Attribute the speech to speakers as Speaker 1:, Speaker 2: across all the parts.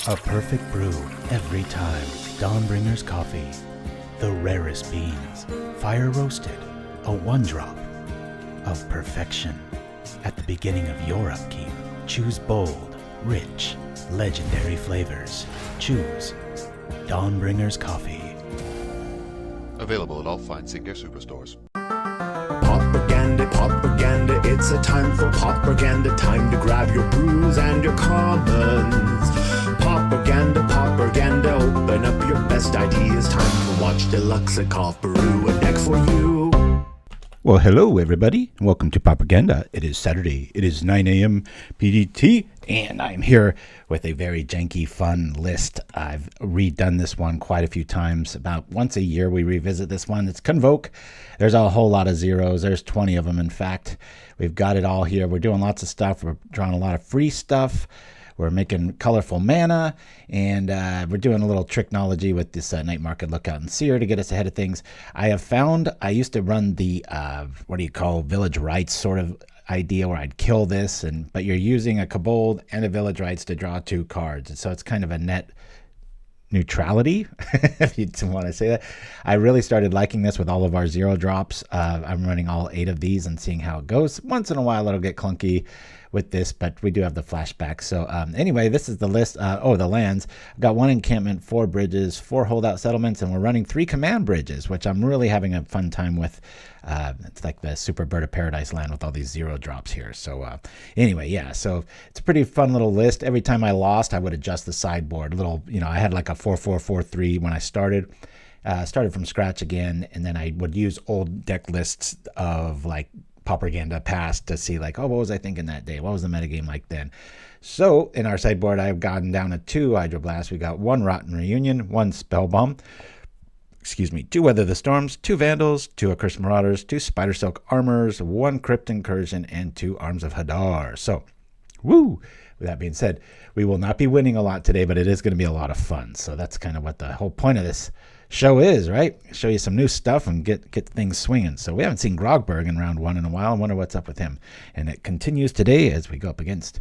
Speaker 1: A perfect brew every time. Dawnbringer's coffee. The rarest beans. Fire roasted. A one drop of perfection. At the beginning of your upkeep, choose bold, rich, legendary flavors. Choose Dawnbringer's coffee.
Speaker 2: Available at all fine Sinclair superstores.
Speaker 3: Propaganda, it's a time for propaganda. Time to grab your brews and your commons. Propaganda, open up your best ideas. Time to watch deluxeicoff brew a deck for you.
Speaker 1: Well, hello everybody, and welcome to Propaganda. It is Saturday, it is 9 a.m. PDT, and I'm here with a very janky, fun list. I've redone this one quite a few times. About once a year we revisit this one. It's CONVOKE. There's a whole lot of zeros. There's 20 of them, in fact. We've got it all here. We're doing lots of stuff. We're drawing a lot of free stuff. We're making colorful mana, and we're doing a little tricknology with this Night Market Lookout and Seer to get us ahead of things. I have found, I used to run the, village rights sort of idea where I'd kill this, but you're using a Kobold and a village rights to draw two cards. And so it's kind of a net neutrality, if you want to say that. I really started liking this with all of our zero drops. I'm running all 8 of these and seeing how it goes. Once in a while it'll get clunky with this, but we do have the flashback. So anyway, this is the list. The lands. I've got 1 encampment, 4 bridges, 4 holdout settlements, and we're running 3 command bridges, which I'm really having a fun time with. It's like the super bird of paradise land with all these zero drops here. So anyway, yeah, so it's a pretty fun little list. Every time I lost, I would adjust the sideboard. I had like a 4-4-4-3 when I started. Started from scratch again, and then I would use old deck lists of like propaganda past to see like, what was I thinking that day? What was the metagame like then? So in our sideboard, I've gotten down to 2 Hydroblast. We got 1 Rotten Reunion, 1 Spellbomb, 2 Weather the Storms, 2 Vandals, 2 Accursed Marauders, 2 Spidersilk Armors, 1 Crypt Incursion, and 2 Arms of Hadar. So, woo! With that being said, we will not be winning a lot today, but it is going to be a lot of fun. So that's kind of what the whole point of this show is, right? Show you some new stuff and get things swinging. So we haven't seen Grogberg in round 1 in a while. I wonder what's up with him. And it continues today as we go up against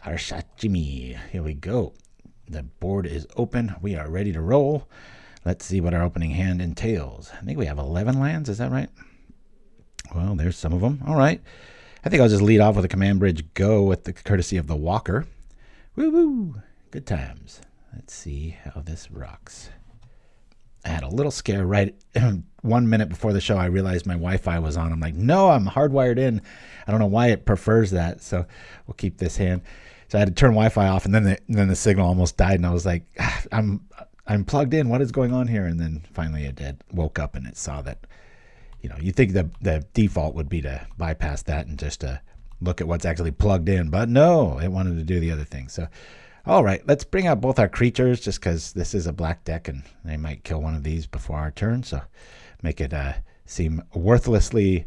Speaker 1: our Shachimi. Here we go. The board is open. We are ready to roll. Let's see what our opening hand entails. I think we have 11 lands. Is that right? Well, there's some of them. All right. I think I'll just lead off with a command bridge go with the courtesy of the Walker. Woo-woo. Good times. Let's see how this rocks. I had a little scare right 1 minute before the show. I realized my Wi-Fi was on. I'm like, no, I'm hardwired in. I don't know why it prefers that. So we'll keep this hand. So I had to turn Wi-Fi off, and then the signal almost died. And I was like, I'm plugged in. What is going on here? And then finally it woke up and it saw that, you think the default would be to bypass that and just look at what's actually plugged in. But no, it wanted to do the other thing. So, all right, let's bring out both our creatures just because this is a black deck and they might kill one of these before our turn. So make it seem worthlessly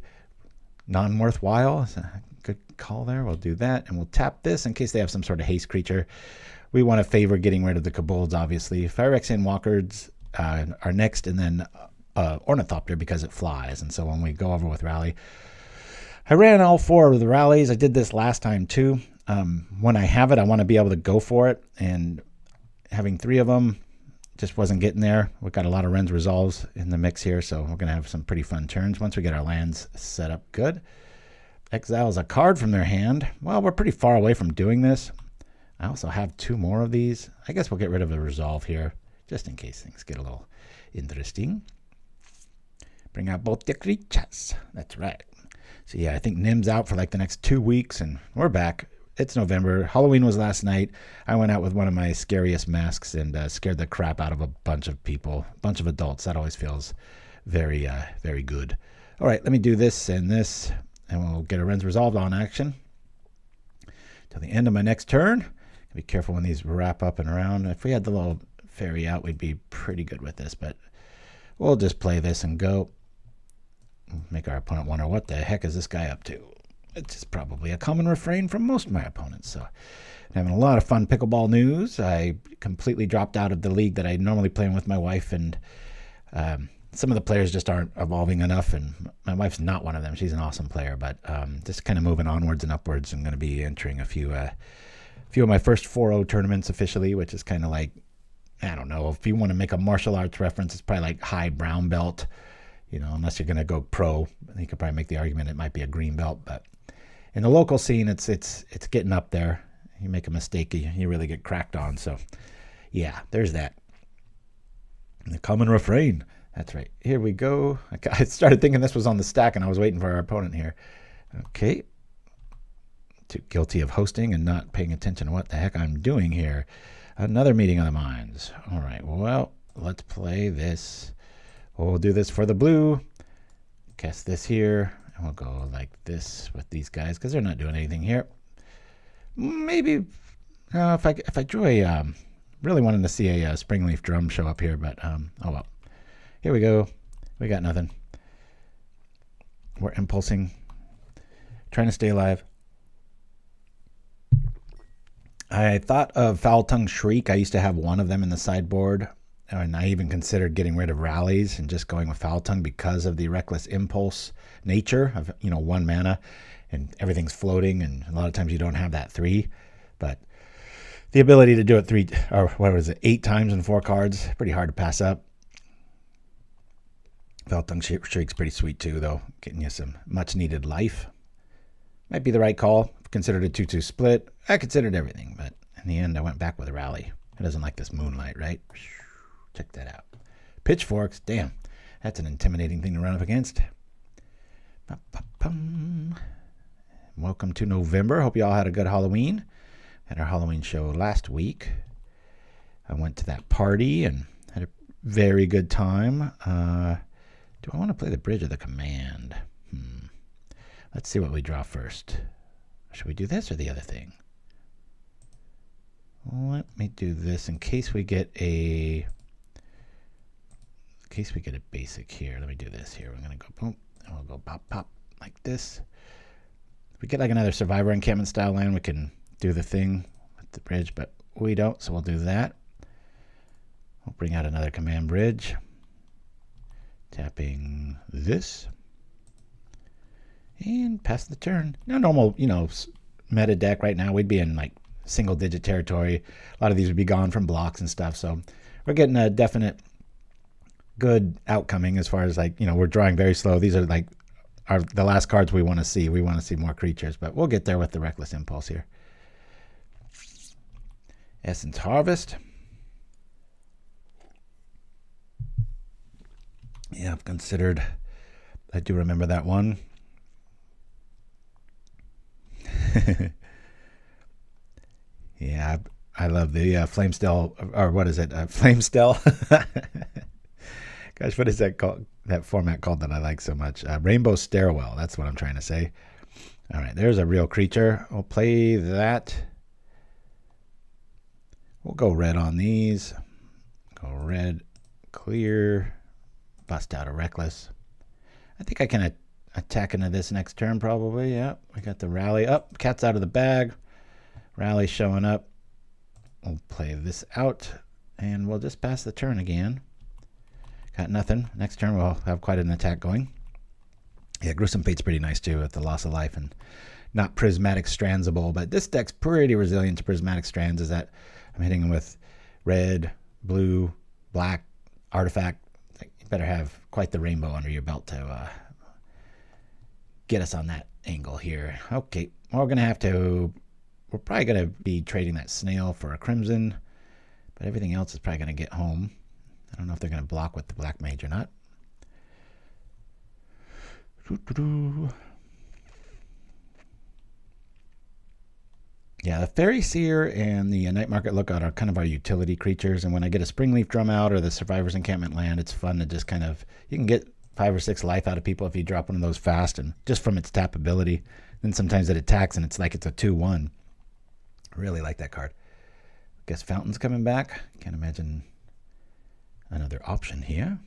Speaker 1: non-worthwhile. Good call there. We'll do that. And we'll tap this in case they have some sort of haste creature. We want to favor getting rid of the Kobolds, obviously. Phyrexian Walkers are next, and then Ornithopter because it flies. And so when we go over with Rally, I ran all 4 of the rallies. I did this last time too. When I have it, I want to be able to go for it. And having 3 of them just wasn't getting there. We've got a lot of Wrenn's Resolves in the mix here, so we're going to have some pretty fun turns once we get our lands set up good. Exiles a card from their hand. Well, we're pretty far away from doing this. I also have 2 more of these. I guess we'll get rid of a Resolve here, just in case things get a little interesting. Bring out both the creatures. That's right. So yeah, I think Nim's out for like the next 2 weeks, and we're back. It's November. Halloween was last night. I went out with one of my scariest masks and scared the crap out of a bunch of people, a bunch of adults. That always feels very, very good. All right, let me do this, and we'll get a Wrenn's Resolve on action till the end of my next turn. Be careful when these wrap up and around. If we had the little fairy out, we'd be pretty good with this, but we'll just play this and go. Make our opponent wonder, what the heck is this guy up to? It's just probably a common refrain from most of my opponents. So I'm having a lot of fun pickleball news. I completely dropped out of the league that I normally play in with my wife, and some of the players just aren't evolving enough, and my wife's not one of them. She's an awesome player, but just kind of moving onwards and upwards. I'm going to be entering a few few of my first 4-0 tournaments officially, which is kind of like, I don't know, if you want to make a martial arts reference, it's probably like high brown belt, you know, unless you're going to go pro. You could probably make the argument it might be a green belt, but in the local scene, it's getting up there. You make a mistake, you really get cracked on. So, yeah, there's that. The common refrain. That's right. Here we go. I started thinking this was on the stack, and I was waiting for our opponent here. Okay. Too guilty of hosting and not paying attention to what the heck I'm doing here. Another meeting of the minds. All right, well, let's play this. We'll do this for the blue. Cast this here, and we'll go like this with these guys because they're not doing anything here. Maybe if I drew a really wanted to see a Springleaf Drum show up here, but oh well. Here we go. We got nothing. We're impulsing, trying to stay alive. I thought of Foul Tongue Shriek. I used to have one of them in the sideboard, and I even considered getting rid of rallies and just going with Foul Tongue because of the reckless impulse nature of, you know, 1 mana and everything's floating, and a lot of times you don't have that 3. But the ability to do it 8 times in 4 cards, pretty hard to pass up. Foul Tongue Shriek's pretty sweet too, though, getting you some much needed life. Might be the right call. Considered a 2-2 split. I considered everything, but in the end, I went back with a rally. It doesn't like this moonlight, right? Check that out. Pitchforks, damn. That's an intimidating thing to run up against. Welcome to November. Hope you all had a good Halloween. Had our Halloween show last week. I went to that party and had a very good time. Do I want to play the bridge or the command? Let's see what we draw first. Should we do this or the other thing? Let me do this in case we get a basic here. Let me do this here. We're going to go boom, and we'll go pop, pop like this. If we get like another Survivor Encampment style land, we can do the thing with the bridge, but we don't, so we'll do that. We'll bring out another command bridge. Tapping this. And pass the turn. Now, normal, you know, meta deck right now, we'd be in like single-digit territory. A lot of these would be gone from blocks and stuff. So we're getting a definite good outcoming as far as like, you know, we're drawing very slow. These are like the last cards we want to see. We want to see more creatures, but we'll get there with the Reckless Impulse here. Essence Harvest. Yeah, I've considered. I do remember that one. Yeah, I love the Flamestell, or what is it? Flamestell. Gosh, what is that called? That format called that I like so much? Rainbow Stairwell. That's what I'm trying to say. All right, there's a real creature. We'll play that. We'll go red on these. Go red, clear, bust out a Reckless. I think I can attack into this next turn probably. Yeah, we got the rally up. Cat's out of the bag. Rally showing up. We'll play this out, and we'll just pass the turn again. Got nothing. Next turn we'll have quite an attack going. Yeah, Gruesome Fate's pretty nice too with the loss of life and not Prismatic Strandsable, but this deck's pretty resilient to Prismatic Strands. Is that I'm hitting with red, blue, black, artifact. You better have quite the rainbow under your belt to get us on that angle here. Okay, we're probably going to be trading that snail for a crimson, but everything else is probably going to get home. I don't know if they're going to block with the black mage or not. Yeah, the Faerie Seer and the Night Market Lookout are kind of our utility creatures, and when I get a Springleaf Drum out or the Survivors Encampment land, it's fun to just kind of, you can get 5 or 6 life out of people if you drop one of those fast, and just from its tap ability. Then sometimes it attacks and it's like it's a 2-1. I really like that card. Guess Fountain's coming back. Can't imagine another option here.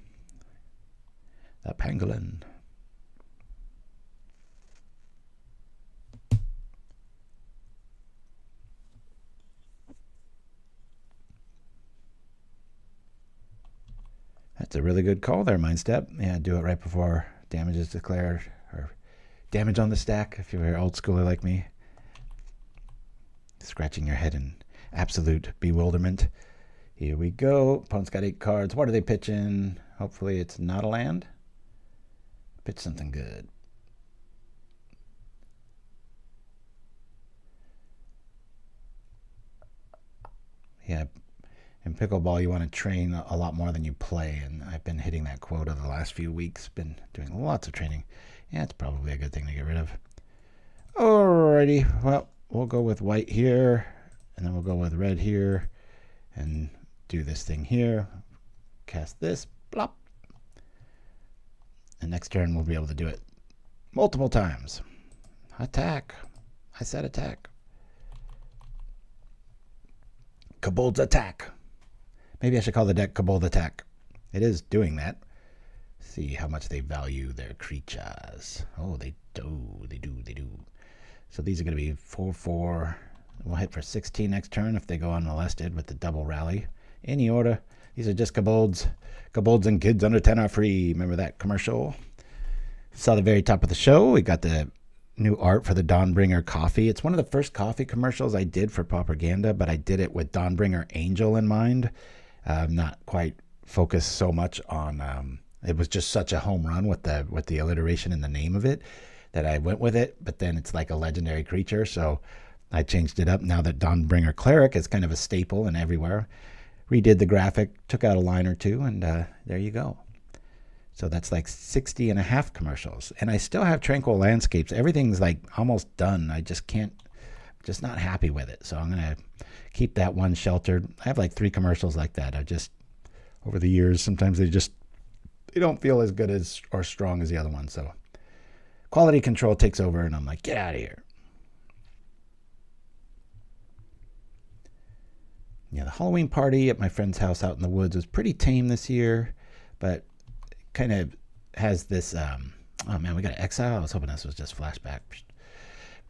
Speaker 1: The Pangolin. That's a really good call there, Mindstep. Yeah, do it right before damage is declared, or damage on the stack if you're old schooler like me. scratching your head in absolute bewilderment. Here we go. Opponent's got 8 cards. What are they pitching? Hopefully it's not a land. Pitch something good. Yeah, in pickleball you want to train a lot more than you play, and I've been hitting that quota the last few weeks. Been doing lots of training. Yeah, it's probably a good thing to get rid of. Alrighty, well, we'll go with white here, and then we'll go with red here, and do this thing here. Cast this, blop. And next turn we'll be able to do it multiple times. Attack. I said attack. Kobolds attack. Maybe I should call the deck Kobold attack. It is doing that. See how much they value their creatures. Oh, they do. So these are going to be 4/4. We'll hit for 16 next turn if they go unmolested with the double rally. Any order. These are just kobolds. Kobolds and kids under 10 are free. Remember that commercial? Saw the very top of the show. We got the new art for the Dawnbringer coffee. It's one of the first coffee commercials I did for Propaganda, but I did it with Dawnbringer Angel in mind. Not quite focused so much on... it was just such a home run with the alliteration in the name of it that I went with it, but then it's like a legendary creature, so I changed it up now that Dawnbringer Cleric is kind of a staple and everywhere. Redid the graphic, took out a line or two, and there you go. So that's like 60 and a half commercials. And I still have Tranquil Landscapes. Everything's like almost done. I just can't, just not happy with it. So I'm going to keep that one sheltered. I have like 3 commercials like that. I just, over the years, sometimes they don't feel as good as or strong as the other one. So quality control takes over and I'm like, get out of here. Yeah, the Halloween party at my friend's house out in the woods was pretty tame this year, but kind of has this, oh man, we got to exile. I was hoping this was just flashback.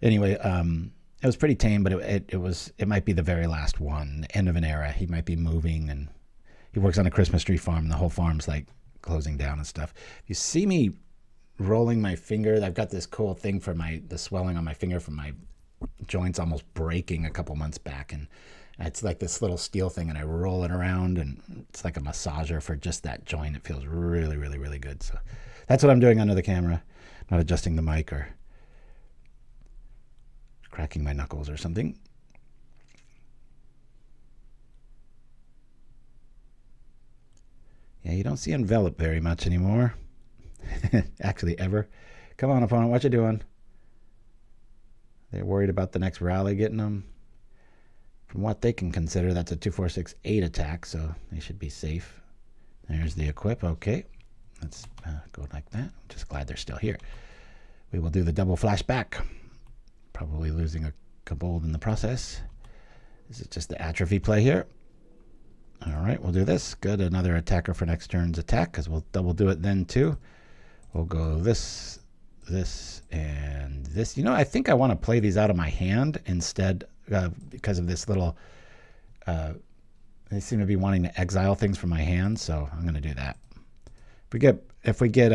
Speaker 1: Anyway, it was pretty tame, but it might be the very last one, end of an era. He might be moving, and he works on a Christmas tree farm, and the whole farm's like closing down and stuff. You see me rolling my finger. I've got this cool thing for the swelling on my finger from my joints almost breaking a couple months back, and it's like this little steel thing, and I roll it around, and it's like a massager for just that joint. It feels really, really, really good. So that's what I'm doing under the camera. I'm not adjusting the mic or cracking my knuckles or something. Yeah, you don't see Envelop very much anymore. Actually, ever. Come on, opponent, what you doing? They're worried about the next rally getting them. From what they can consider, that's a 2/4/6/8 attack, so they should be safe. There's the equip. Okay, let's go like that. I'm just glad they're still here. We will do the double flashback. Probably losing a kobold in the process. This is just the atrophy play here. All right, we'll do this. Good, another attacker for next turn's attack, because we'll double do it then too. We'll go this, and this. You know, I think I want to play these out of my hand instead, because of this little, they seem to be wanting to exile things from my hand, so I'm going to do that. If we get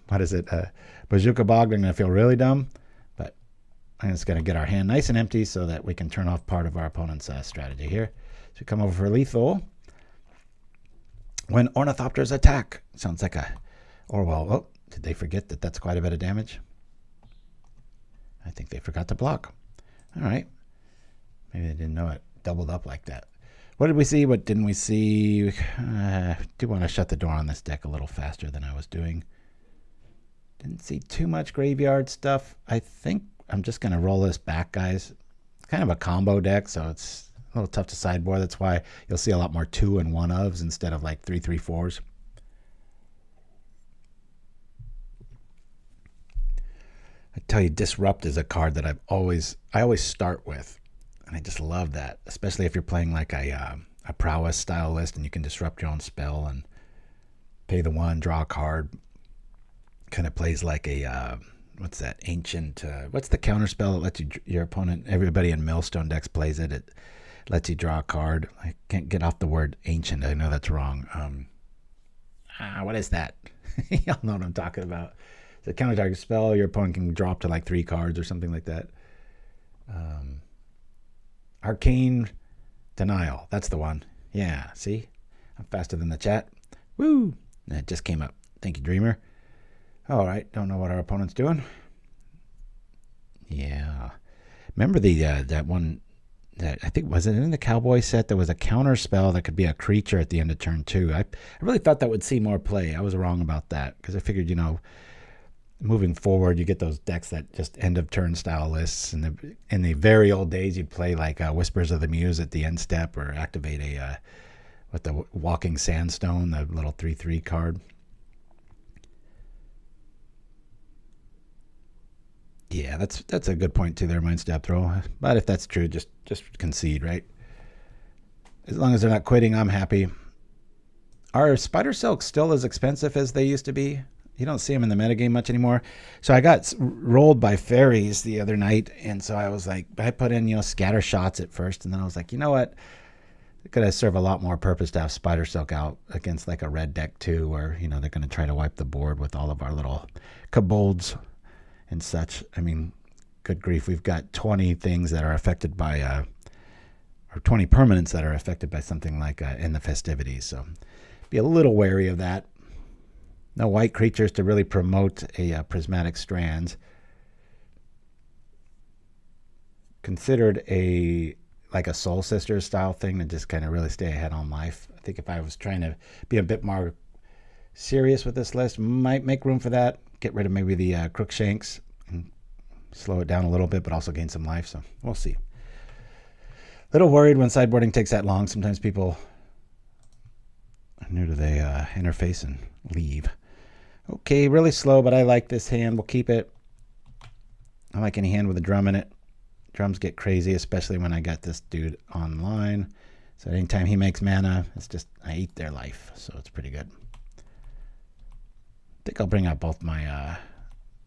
Speaker 1: what is it, Bazooka Bog, I'm going to feel really dumb, but I'm just going to get our hand nice and empty so that we can turn off part of our opponent's strategy here. So we come over for lethal. When Ornithopters attack, sounds like a Orwell. Oh, did they forget that that's quite a bit of damage? I think they forgot to block. All right. Maybe they didn't know it doubled up like that. What did we see? What didn't we see? I do want to shut the door on this deck a little faster than I was doing. Didn't see too much graveyard stuff. I think I'm just going to roll this back, guys. It's kind of a combo deck, so it's a little tough to sideboard. That's why you'll see a lot more 2 and 1-ofs instead of like 3/3/4s. I tell you, Disrupt is a card that I always start with. And I just love that, especially if you're playing like a prowess style list and you can disrupt your own spell and pay the 1, draw a card. Kind of plays like a, what's that, ancient, what's the counter spell that lets you, your opponent, everybody in Millstone decks plays it. It lets you draw a card. I can't get off the word ancient. I know that's wrong. What is that? Y'all know what I'm talking about. It's a counter target spell. Your opponent can drop to like 3 cards or something like that. Arcane Denial. That's the one. Yeah, see? I'm faster than the chat. Woo! It just came up. Thank you, Dreamer. All right, don't know what our opponent's doing. Yeah. Remember the that one, that I think, was it in the Cowboy set? There was a counter spell that could be a creature at the end of turn 2. I really thought that would see more play. I was wrong about that because I figured, moving forward, you get those decks that just end of turn style lists. And in the very old days, you'd play like Whispers of the Muse at the end step, or activate a with the Walking Sandstone, the little 3/3 card. Yeah, that's a good point too there, Mindstab Throw. But if that's true, just concede, right? As long as they're not quitting, I'm happy. Are Spidersilk still as expensive as they used to be? You don't see them in the metagame much anymore. So I got rolled by fairies the other night, and so I was like, I put in, scatter shots at first, and then I was like, you know what? It's going to serve a lot more purpose to have Spidersilk out against like a red deck too, where, they're going to try to wipe the board with all of our little kobolds and such. I mean, good grief, we've got 20 things that are affected by, or 20 permanents that are affected by something like in the festivities. So be a little wary of that. No white creatures to really promote a prismatic strands. Considered like a Soul Sisters style thing to just kind of really stay ahead on life. I think if I was trying to be a bit more serious with this list, might make room for that. Get rid of maybe the Crookshanks and slow it down a little bit, but also gain some life. So we'll see. Little worried when sideboarding takes that long. Sometimes people are new to the interface and leave. Okay, really slow, but I like this hand. We'll keep it. I like any hand with a drum in it. Drums get crazy, especially when I got this dude online. So anytime he makes mana, it's just, I eat their life. So it's pretty good. I think I'll bring out both my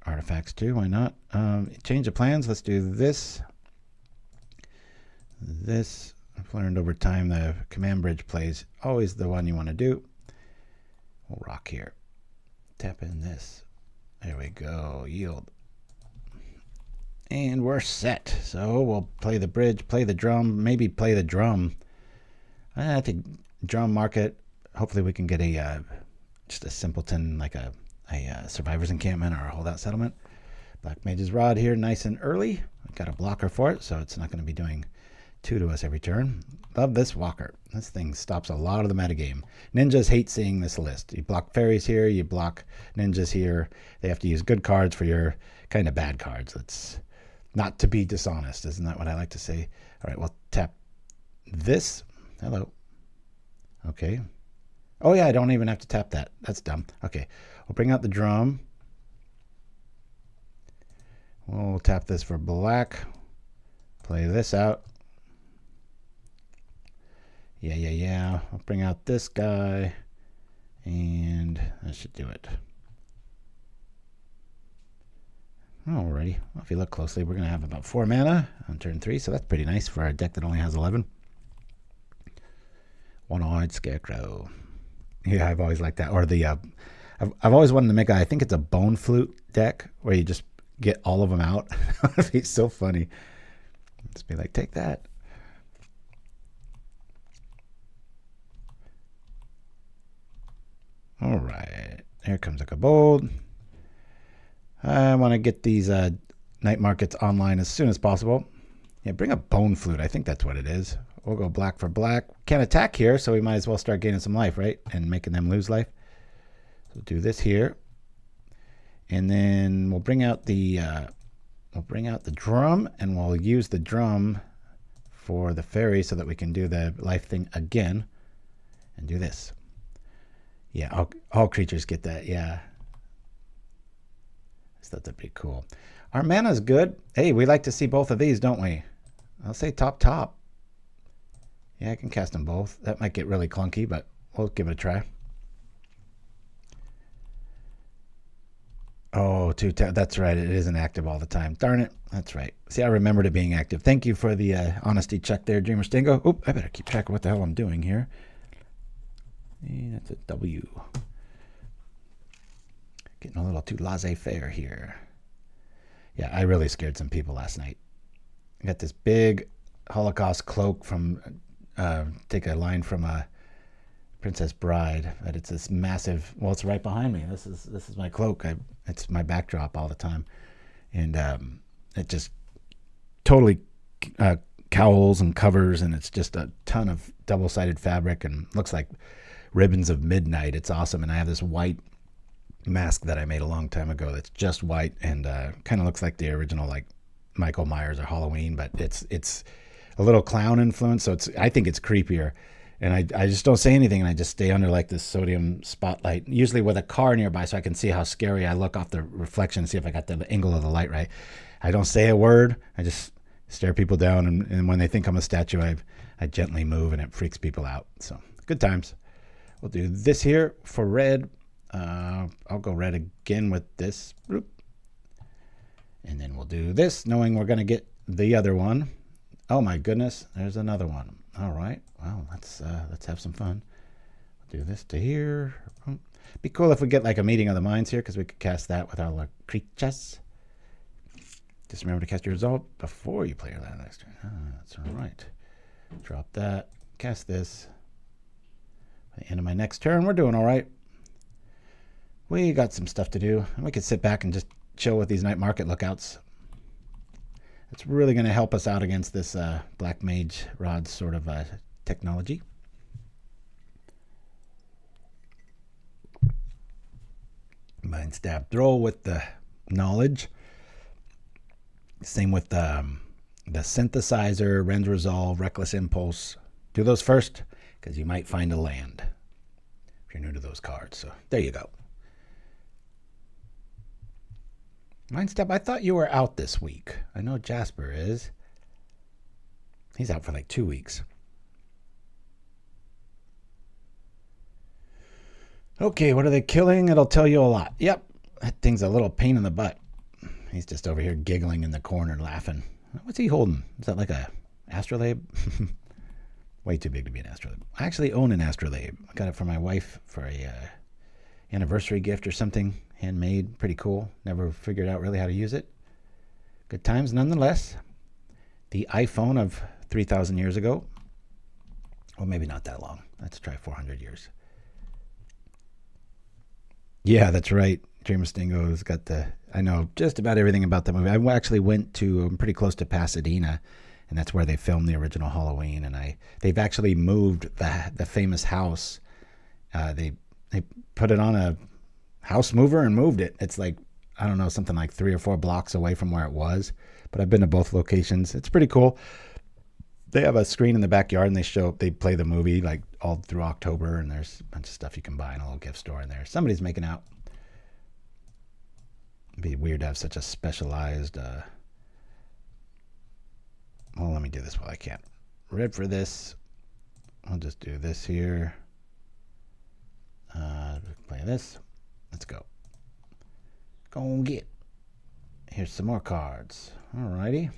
Speaker 1: artifacts too. Why not? Change of plans. Let's do this. This. I've learned over time the command bridge play is always the one you want to do. We'll rock here. Tap in this. There we go. Yield. And we're set. So we'll play the bridge, play the drum, maybe play the drum. I think drum market. Hopefully we can get just a simpleton, like a Survivors Encampment or a Holdout Settlement. Black Mage's Rod here, nice and early. I've got a blocker for it, so it's not going to be doing 2 to us every turn. Love this Walker. This thing stops a lot of the metagame. Ninjas hate seeing this list. You block fairies here, you block ninjas here. They have to use good cards for your kind of bad cards. It's not to be dishonest, isn't that what I like to say? All right, we'll tap this. Hello. Okay. Oh yeah, I don't even have to tap that. That's dumb. Okay, we'll bring out the drum. We'll tap this for black. Play this out. Yeah. I'll bring out this guy. And that should do it. Alrighty. Well, if you look closely, we're going to have about 4 mana on turn 3. So that's pretty nice for a deck that only has 11. One-eyed Scarecrow. Yeah, I've always liked that. Or the, I've always wanted to make I think it's a Bone Flute deck where you just get all of them out. It'd be so funny. Just be like, take that. All right. Here comes a Kobold. I want to get these night markets online as soon as possible. Yeah, bring a Bone Flute. I think that's what it is. We'll go black for black. Can't attack here, so we might as well start gaining some life, right? And making them lose life. So do this here. And then we'll bring out the drum, and we'll use the drum for the fairy so that we can do the life thing again. And do this. Yeah, all creatures get that, yeah. So that's pretty cool. Our mana's good. Hey, we like to see both of these, don't we? I'll say top. Yeah, I can cast them both. That might get really clunky, but we'll give it a try. Oh, that's right. It isn't active all the time. Darn it. That's right. See, I remembered it being active. Thank you for the honesty check there, Dreamer Stingo. Oop, I better keep track of what the hell I'm doing here. Yeah, that's a W. Getting a little too laissez-faire here. Yeah, I really scared some people last night. I got this big Holocaust cloak from, take a line from Princess Bride, but it's this massive, well, it's right behind me. This is my cloak. It's my backdrop all the time. And it just totally cowls and covers, and it's just a ton of double-sided fabric and looks like ribbons of midnight. It's awesome. And I have this white mask that I made a long time ago that's just white and kind of looks like the original, like Michael Myers or Halloween, but it's a little clown influence, so I think it's creepier. And I just don't say anything, and I just stay under like this sodium spotlight, usually with a car nearby, so I can see how scary I look off the reflection, see if I got the angle of the light right. I don't say a word. I just stare people down, and when they think I'm a statue, I gently move, and it freaks people out. So good times. We'll do this here for red. I'll go red again with this. And then we'll do this, knowing we're going to get the other one. Oh my goodness, there's another one. All right, well, let's have some fun. We'll do this to here. Be cool if we get like a meeting of the minds here, because we could cast that with our creatures. Just remember to cast your result before you play your land next turn. That's all right. Drop that. Cast this. By the end of my next turn, we're doing all right. We got some stuff to do, and we could sit back and just chill with these night market lookouts. It's really going to help us out against this Black Mage Rod sort of technology. Mind Stab Throw with the knowledge. Same with the Synthesizer, Wrenn's Resolve, Reckless Impulse. Do those first, because you might find a land if you're new to those cards. So there you go. Mind Step, I thought you were out this week. I know Jasper is. He's out for like 2 weeks. Okay, what are they killing? It'll tell you a lot. Yep, that thing's a little pain in the butt. He's just over here giggling in the corner, laughing. What's he holding? Is that like a astrolabe? Way too big to be an astrolabe. I actually own an astrolabe. I got it for my wife for a anniversary gift or something. Handmade, pretty cool. Never figured out really how to use it. Good times nonetheless. The iPhone of 3,000 years ago. Well, maybe not that long. Let's try 400 years. Yeah, that's right. Dreamer Stingo's got I know just about everything about the movie. I actually went to, I'm pretty close to Pasadena, and that's where they filmed the original Halloween. And they've actually moved the famous house. They put it on a house mover and moved it. It's like, I don't know, something like 3 or 4 blocks away from where it was. But I've been to both locations. It's pretty cool. They have a screen in the backyard, and they play the movie like all through October, and there's a bunch of stuff you can buy in a little gift store in there. Somebody's making out. It'd be weird to have such a specialized well, let me do this while I can. Red for this. I'll just do this here. Play this. Let's go. Go and get. Here's some more cards. Alrighty.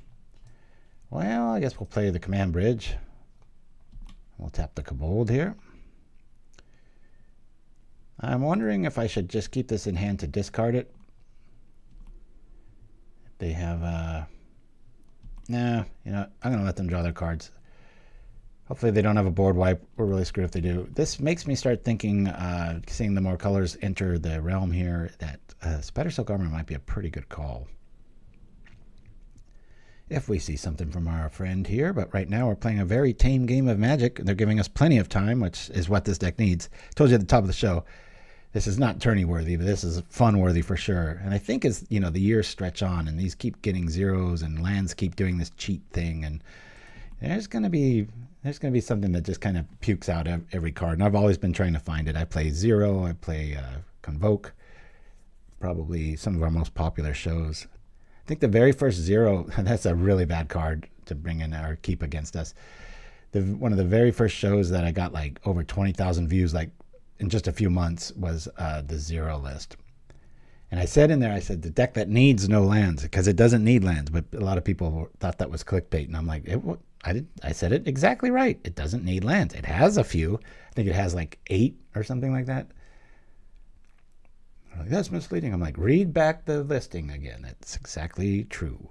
Speaker 1: Well, I guess we'll play the command bridge. We'll tap the Kobold here. I'm wondering if I should just keep this in hand to discard it. If they have, nah, you know, I'm going to let them draw their cards. Hopefully they don't have a board wipe. We're really screwed if they do. This makes me start thinking, seeing the more colors enter the realm here, that Spidersilk Armor might be a pretty good call. If we see something from our friend here, but right now we're playing a very tame game of Magic. They're giving us plenty of time, which is what this deck needs. I told you at the top of the show, this is not tourney worthy, but this is fun worthy for sure. And I think as you know the years stretch on and these keep getting zeros and lands keep doing this cheat thing, and there's gonna be something that just kind of pukes out every card. And I've always been trying to find it. I play Zero, I play Convoke, probably some of our most popular shows. I think the very first Zero, that's a really bad card to bring in or keep against us. One of the very first shows that I got like over 20,000 views like in just a few months was the Zero list. And I said in there, I said, the deck that needs no lands, because it doesn't need lands, but a lot of people thought that was clickbait. And I'm like, I said it exactly right. It doesn't need lands. It has a few. I think it has like 8 or something like that. Like, that's misleading. I'm like, read back the listing again. That's exactly true.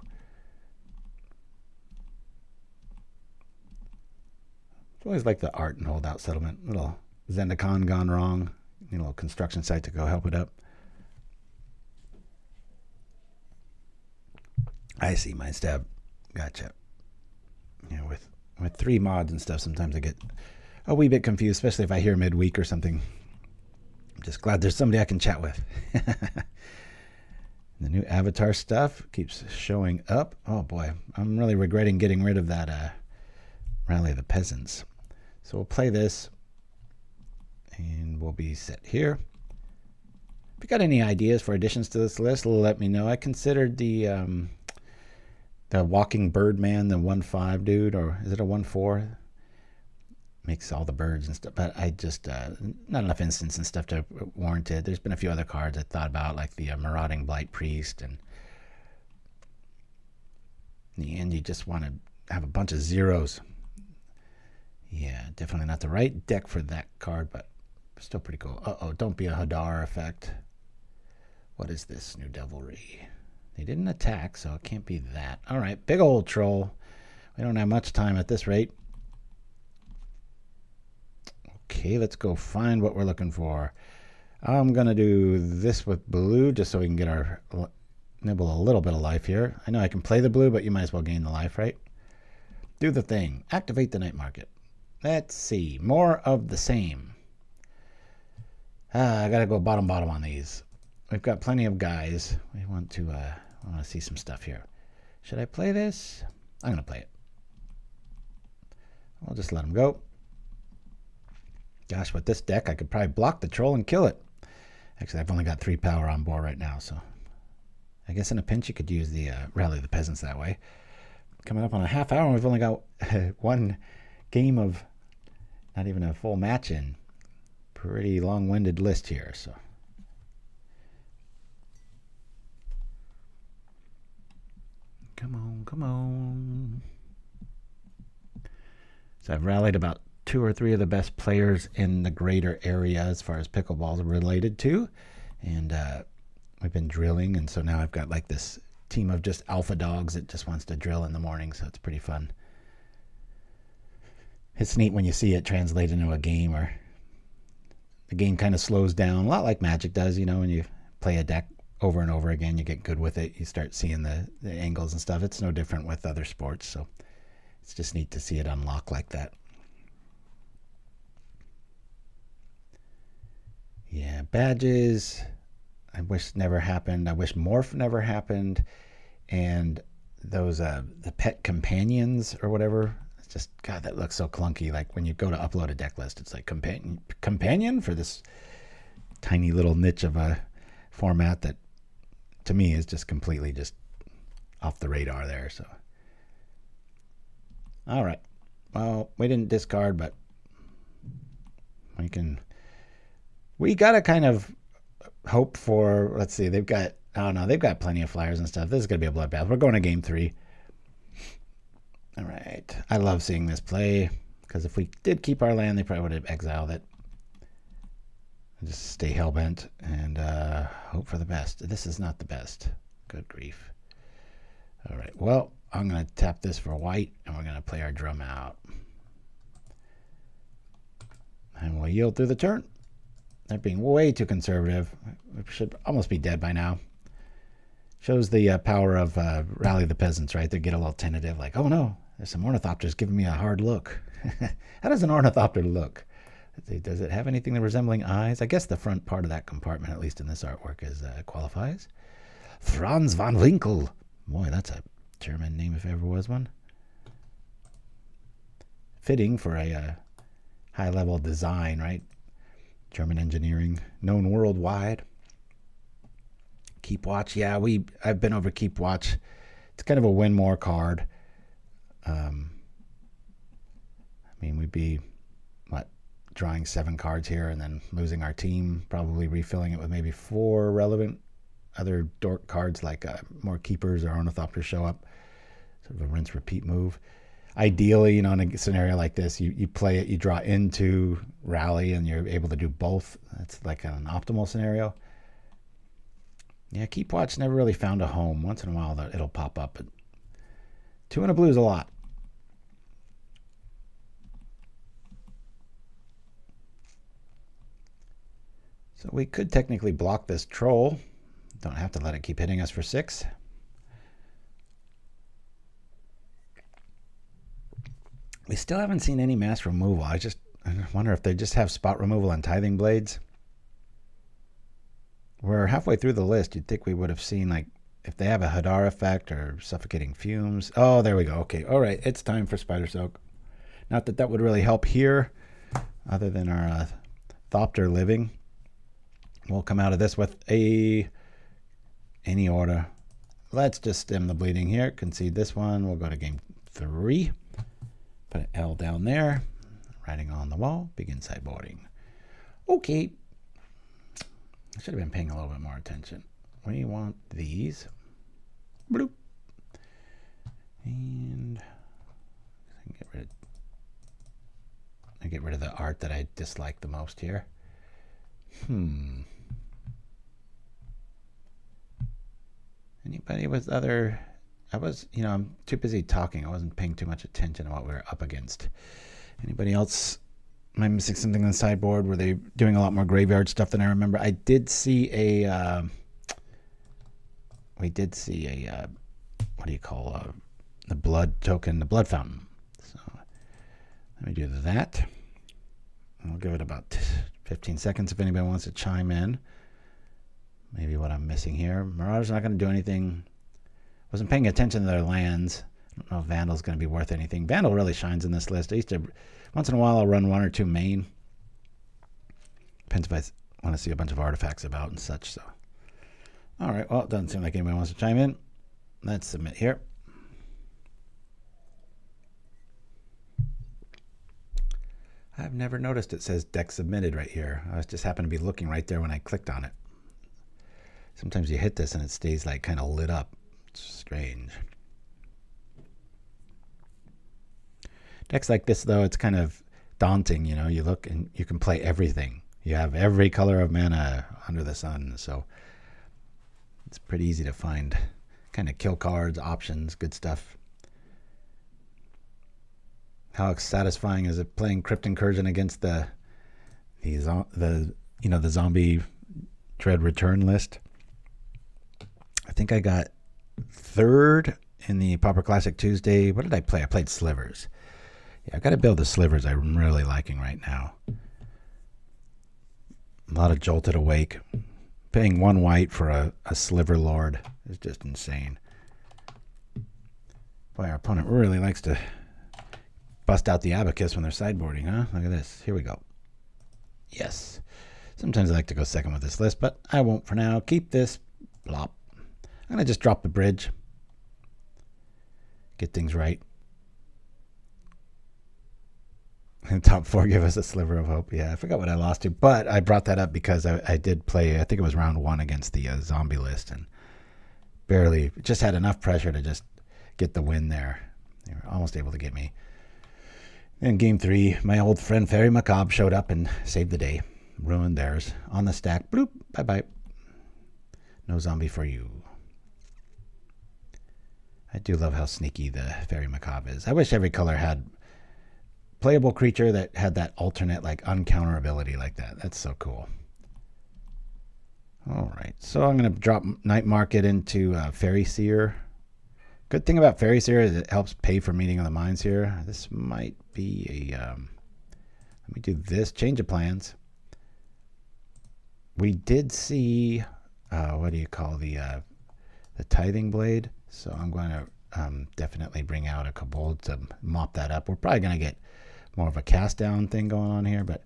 Speaker 1: It's always like the art in Holdout Settlement. Little Zendikon gone wrong. You know, a little construction site to go help it up. I see, my stab. Gotcha. You know, with 3 mods and stuff, sometimes I get a wee bit confused, especially if I hear midweek or something. I'm just glad there's somebody I can chat with. The new avatar stuff keeps showing up. Oh boy, I'm really regretting getting rid of that Rally the Peasants. So we'll play this, and we'll be set here. If you got any ideas for additions to this list, let me know. I considered the Walking Bird Man, the 1/5 dude, or is it a 1/4? Makes all the birds and stuff, but I just not enough instance and stuff to warrant it. There's been a few other cards I thought about, like the Marauding Blight Priest, and in the end you just want to have a bunch of zeros. Yeah, definitely not the right deck for that card, but still pretty cool. Uh-oh, don't be a Hadar effect. What is this? New Devilry. They didn't attack, so it can't be that. All right, big old troll. We don't have much time at this rate. Okay, let's go find what we're looking for. I'm going to do this with blue just so we can get our nibble a little bit of life here. I know I can play the blue, but you might as well gain the life, right? Do the thing. Activate the night market. Let's see. More of the same. I got to go bottom on these. We've got plenty of guys. We want to see some stuff here. Should I play this? I'm going to play it. I'll just let him go. Gosh, with this deck, I could probably block the troll and kill it. Actually, I've only got 3 power on board right now, so I guess in a pinch you could use the Rally the Peasants that way. Coming up on a half hour, and we've only got 1 game of not even a full match in. Pretty long-winded list here, so. Come on, come on. So I've rallied about 2 or 3 of the best players in the greater area as far as pickleball is related to, and we've been drilling, and so now I've got like this team of just alpha dogs that just wants to drill in the morning, so it's pretty fun. It's neat when you see it translate into a game, or the game kind of slows down, a lot like Magic does, you know, when you play a deck over and over again, you get good with it, you start seeing the angles and stuff. It's no different with other sports, so it's just neat to see it unlock like that. Yeah, badges, I wish never happened. I wish Morph never happened. And those, the pet companions or whatever, it's just, God, that looks so clunky. Like when you go to upload a deck list, it's like companion for this tiny little niche of a format that to me is just completely just off the radar there. So, all right. Well, we didn't discard, but we got to kind of hope for, let's see, they've got, oh no, they've got plenty of flyers and stuff. This is going to be a bloodbath. We're going to game 3. All right. I love seeing this play, because if we did keep our land, they probably would have exiled it. Just stay hellbent and hope for the best. This is not the best. Good grief. All right. Well, I'm going to tap this for white, and we're going to play our drum out. And we'll yield through the turn. They're being way too conservative. We should almost be dead by now. Shows the power of Rally the Peasants, right? They get a little tentative, like, oh no, there's some Ornithopters giving me a hard look. How does an Ornithopter look? Does it have anything resembling eyes? I guess the front part of that compartment, at least in this artwork, is qualifies. Franz von Winkel. Boy, that's a German name if there ever was one. Fitting for a high-level design, right? German engineering, known worldwide. Keep Watch, yeah, I've been over Keep Watch. It's kind of a win more card. I mean, we'd be drawing 7 cards here and then losing our team, probably refilling it with maybe 4 relevant other dork cards, like more keepers or Ornithopters show up. Sort of a rinse repeat move. Ideally, you know, in a scenario like this, you play it, you draw into Rally, and you're able to do both. That's like an optimal scenario. Yeah, Keep Watch never really found a home. Once in a while, it'll pop up. But 2 and a blue is a lot. So we could technically block this troll. Don't have to let it keep hitting us for 6. We still haven't seen any mass removal. I wonder if they just have spot removal on Tithing Blades. We're halfway through the list. You'd think we would have seen, like, if they have a Hadar effect or Suffocating Fumes. Oh, there we go. Okay, all right. It's time for Spidersilk. Not that that would really help here, other than our Thopter living. We'll come out of this with any order. Let's just stem the bleeding here. Concede this one. We'll go to game 3. Put an L down there. Writing on the wall. Begin sideboarding. Okay. I should have been paying a little bit more attention. We want these. Bloop. And I get rid of the art that I dislike the most here. Anybody with other... I'm too busy talking. I wasn't paying too much attention to what we were up against. Anybody else? Am I missing something on the sideboard? Were they doing a lot more graveyard stuff than I remember? I did see a... what do you call the blood token, the blood fountain. So let me do that. I'll give it about 15 seconds if anybody wants to chime in. Maybe what I'm missing here. Marauder's not going to do anything. Wasn't paying attention to their lands. I don't know if Vandal's going to be worth anything. Vandal really shines in this list. I used to, once in a while, I'll run 1 or 2 main. Depends if I want to see a bunch of artifacts about and such. So, all right. Well, it doesn't seem like anybody wants to chime in. Let's submit here. I've never noticed it says deck submitted right here. I just happened to be looking right there when I clicked on it. Sometimes you hit this and it stays like kind of lit up. It's strange. Decks like this, though, it's kind of daunting. You look and you can play everything. You have every color of mana under the sun, so it's pretty easy to find kind of kill cards, options, good stuff. How satisfying is it playing Crypt Incursion against the zombie Dread Return list? I think I got 3rd in the Pauper Classic Tuesday. What did I play? I played Slivers. Yeah, I've got to build the Slivers I'm really liking right now. A lot of Jolted Awake. Paying 1 white for a Sliver Lord is just insane. Boy, our opponent really likes to bust out the Abacus when they're sideboarding, huh? Look at this. Here we go. Yes. Sometimes I like to go second with this list, but I won't for now. Keep this. Blop. I'm going to just drop the bridge. Get things right. And top 4 give us a sliver of hope. Yeah, I forgot what I lost to, but I brought that up because I did play, I think it was round 1 against the zombie list, and barely, just had enough pressure to just get the win there. They were almost able to get me. In game 3, my old friend Faerie Macabre showed up and saved the day. Ruined theirs. On the stack. Bloop. Bye-bye. No zombie for you. I do love how sneaky the Faerie Macabre is. I wish every color had playable creature that had that alternate, like, uncounterability like that. That's so cool. All right. So I'm going to drop Night Market into Faerie Seer. Good thing about Faerie Seer is it helps pay for Meeting of the Minds here. This might be a... let me do this. Change of plans. We did see... what do you call the Tithing Blade? So I'm going to definitely bring out a Kobold to mop that up. We're probably going to get more of a cast down thing going on here, but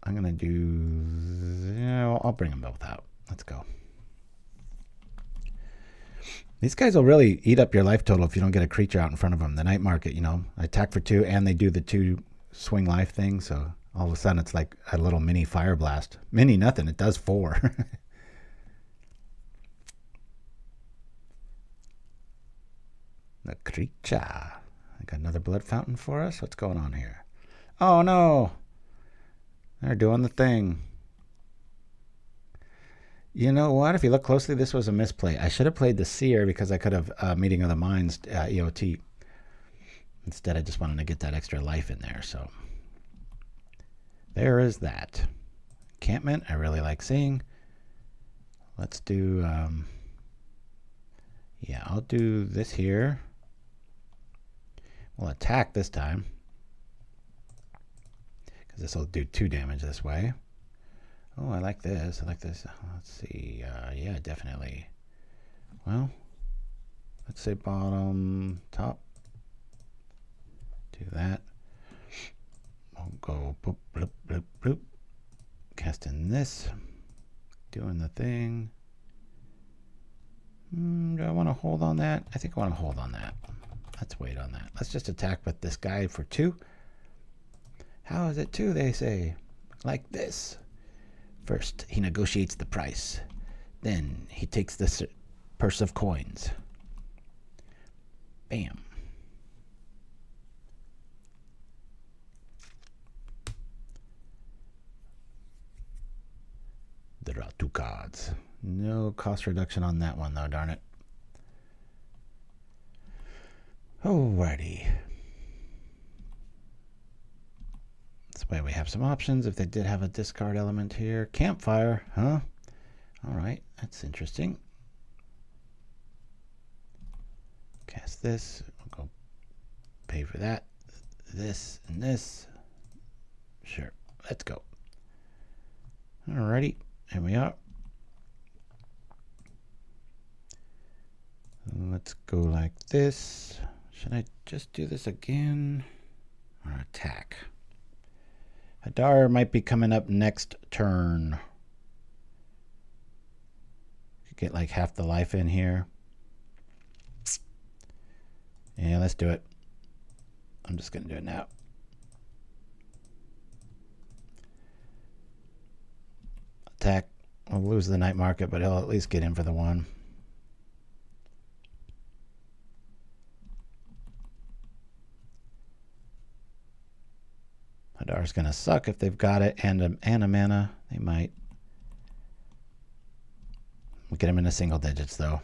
Speaker 1: I'm going to do... I'll bring them both out. Let's go. These guys will really eat up your life total if you don't get a creature out in front of them. The Night Market, I attack for 2 and they do the 2 swing life thing, so all of a sudden it's like a little mini Fire Blast. Mini nothing, it does 4. The creature. I got another blood fountain for us. What's going on here? Oh no! They're doing the thing. You know what? If you look closely, this was a misplay. I should have played the Seer because I could have Meeting of the Minds EOT. Instead, I just wanted to get that extra life in there. So there is that. Encampment, I really like seeing. Let's do, yeah, I'll do this here. We'll attack this time, because this will do 2 damage this way. Oh, I like this. I like this. Let's see. Yeah, definitely. Well, let's say bottom, top. Do that. I'll go boop, bloop, bloop, bloop. Casting this. Doing the thing. Do I want to hold on that? I think I want to hold on that. Let's wait on that. Let's just attack with this guy for 2. How is it 2, they say? Like this. First, he negotiates the price. Then, he takes the purse of coins. Bam. There are 2 cards. No cost reduction on that one, though, darn it. Alrighty. This way we have some options. If they did have a discard element here. Campfire, huh? Alright, that's interesting. Cast this. We'll go pay for that. This and this. Sure, let's go. Alrighty, here we are. Let's go like this. Should I just do this again? Or attack? Hadar might be coming up next turn. Could get like half the life in here. Yeah, let's do it. I'm just going to do it now. Attack. We'll lose the night market, but he'll at least get in for the 1. Hadar's going to suck if they've got it and a mana. They might. We'll get him into single digits, though.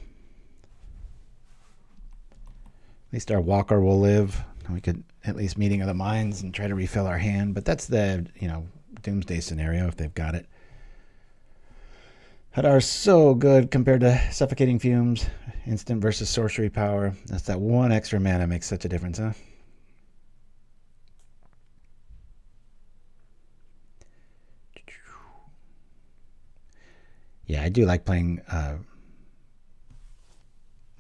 Speaker 1: At least our Walker will live. We could at least Meeting of the Minds and try to refill our hand. But that's the, Doomsday scenario if they've got it. Hadar's so good compared to Suffocating Fumes. Instant versus sorcery power. That's that 1 extra mana makes such a difference, huh? Yeah, I do like playing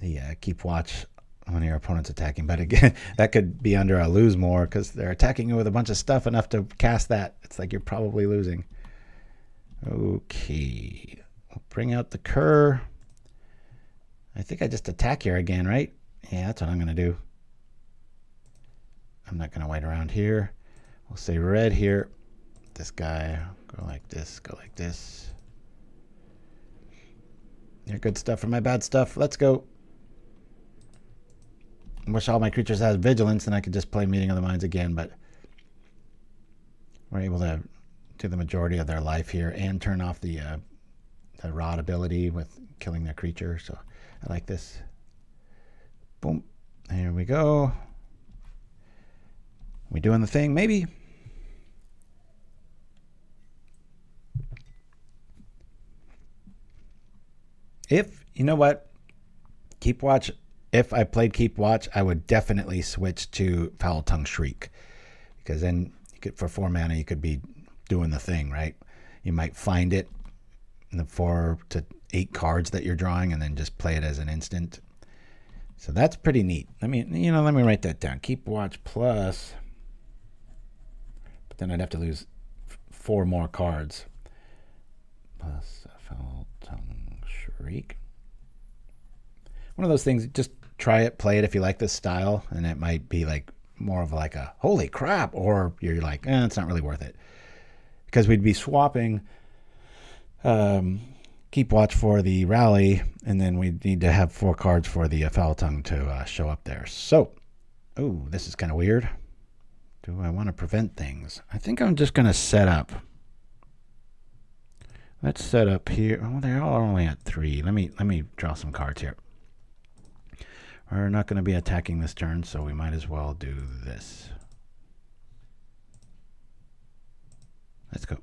Speaker 1: the Keep Watch when your opponent's attacking. But again, that could be under a lose more because they're attacking you with a bunch of stuff enough to cast that. It's like you're probably losing. Okay. We'll bring out the Kher. I think I just attack here again, right? Yeah, that's what I'm going to do. I'm not going to wait around here. We'll say red here. This guy. Go like this. Go like this. Your good stuff for my bad stuff. Let's go. I wish all my creatures had vigilance and I could just play Meeting of the Minds again, but we're able to do the majority of their life here and turn off the rod ability with killing their creature. So I like this. Boom. Here we go. We doing the thing? Maybe. If, you know what, Keep Watch, if I played Keep Watch, I would definitely switch to Foul Tongue Shriek. Because then, for 4 mana, you could be doing the thing, right? You might find it in the 4 to 8 cards that you're drawing and then just play it as an instant. So that's pretty neat. Let me write that down. Keep Watch plus, but then I'd have to lose 4 more cards. Plus Foul Tongue Shriek. One of those things, just try it, play it if you like this style, and it might be like more of like a holy crap, or you're like, it's not really worth it. Because we'd be swapping Keep Watch for the Rally, and then we'd need to have 4 cards for the Foul Tongue to show up there. So, this is kind of weird. Do I want to prevent things? I think I'm just going to set up. Let's set up here. Oh, they're all only at 3. Let me draw some cards here. We're not going to be attacking this turn, so we might as well do this. Let's go.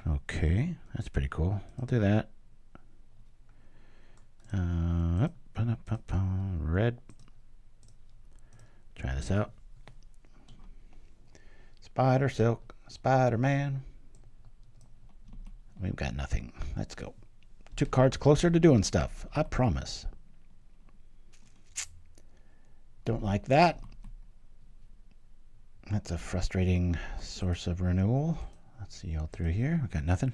Speaker 1: Okay, that's pretty cool. We'll do that. Red. Try this out. Spidersilk, Spider-Man. We've got nothing. Let's go. 2 cards closer to doing stuff. I promise. Don't like that. That's a frustrating source of renewal. Let's see all through here. We got nothing.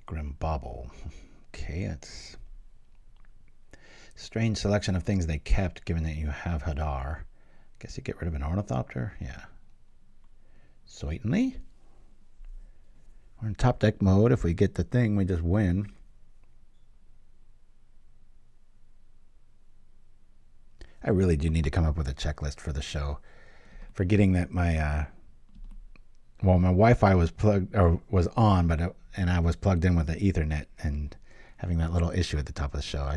Speaker 1: Grim Bauble. Okay, that's strange selection of things they kept, given that you have Hadar. Guess you get rid of an Ornithopter? Yeah. Certainly. We're in top deck mode. If we get the thing, we just win. I really do need to come up with a checklist for the show. Forgetting that my my Wi-Fi was plugged or was on, but and I was plugged in with the Ethernet, and having that little issue at the top of the show.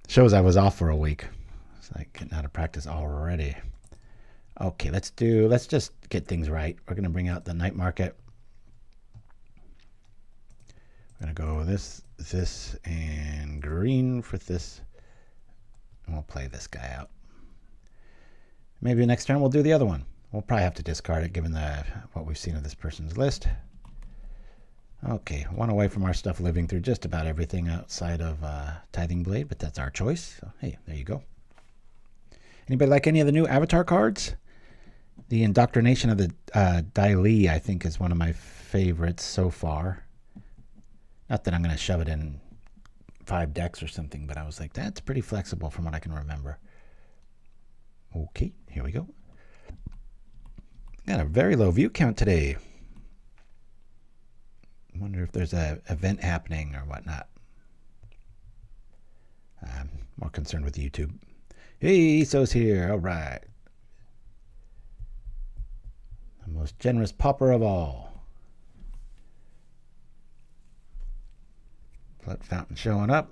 Speaker 1: Shows I was off for a week. It's like getting out of practice already. Okay, let's just get things right. We're gonna bring out the night market. We're gonna go this, and green for this. And we'll play this guy out. Maybe next turn we'll do the other one. We'll probably have to discard it given what we've seen of this person's list. Okay, one away from our stuff, living through just about everything outside of Tithing Blade, but that's our choice. So, hey, there you go. Anybody like any of the new Avatar cards? The Indoctrination of the Dai Li, I think, is one of my favorites so far. Not that I'm going to shove it in 5 decks or something, but I was like, that's pretty flexible from what I can remember. Okay, here we go. Got a very low view count today. I wonder if there's an event happening or whatnot. I'm more concerned with YouTube. Hey, Iso's here. All right. The most generous pauper of all. Blood Fountain showing up.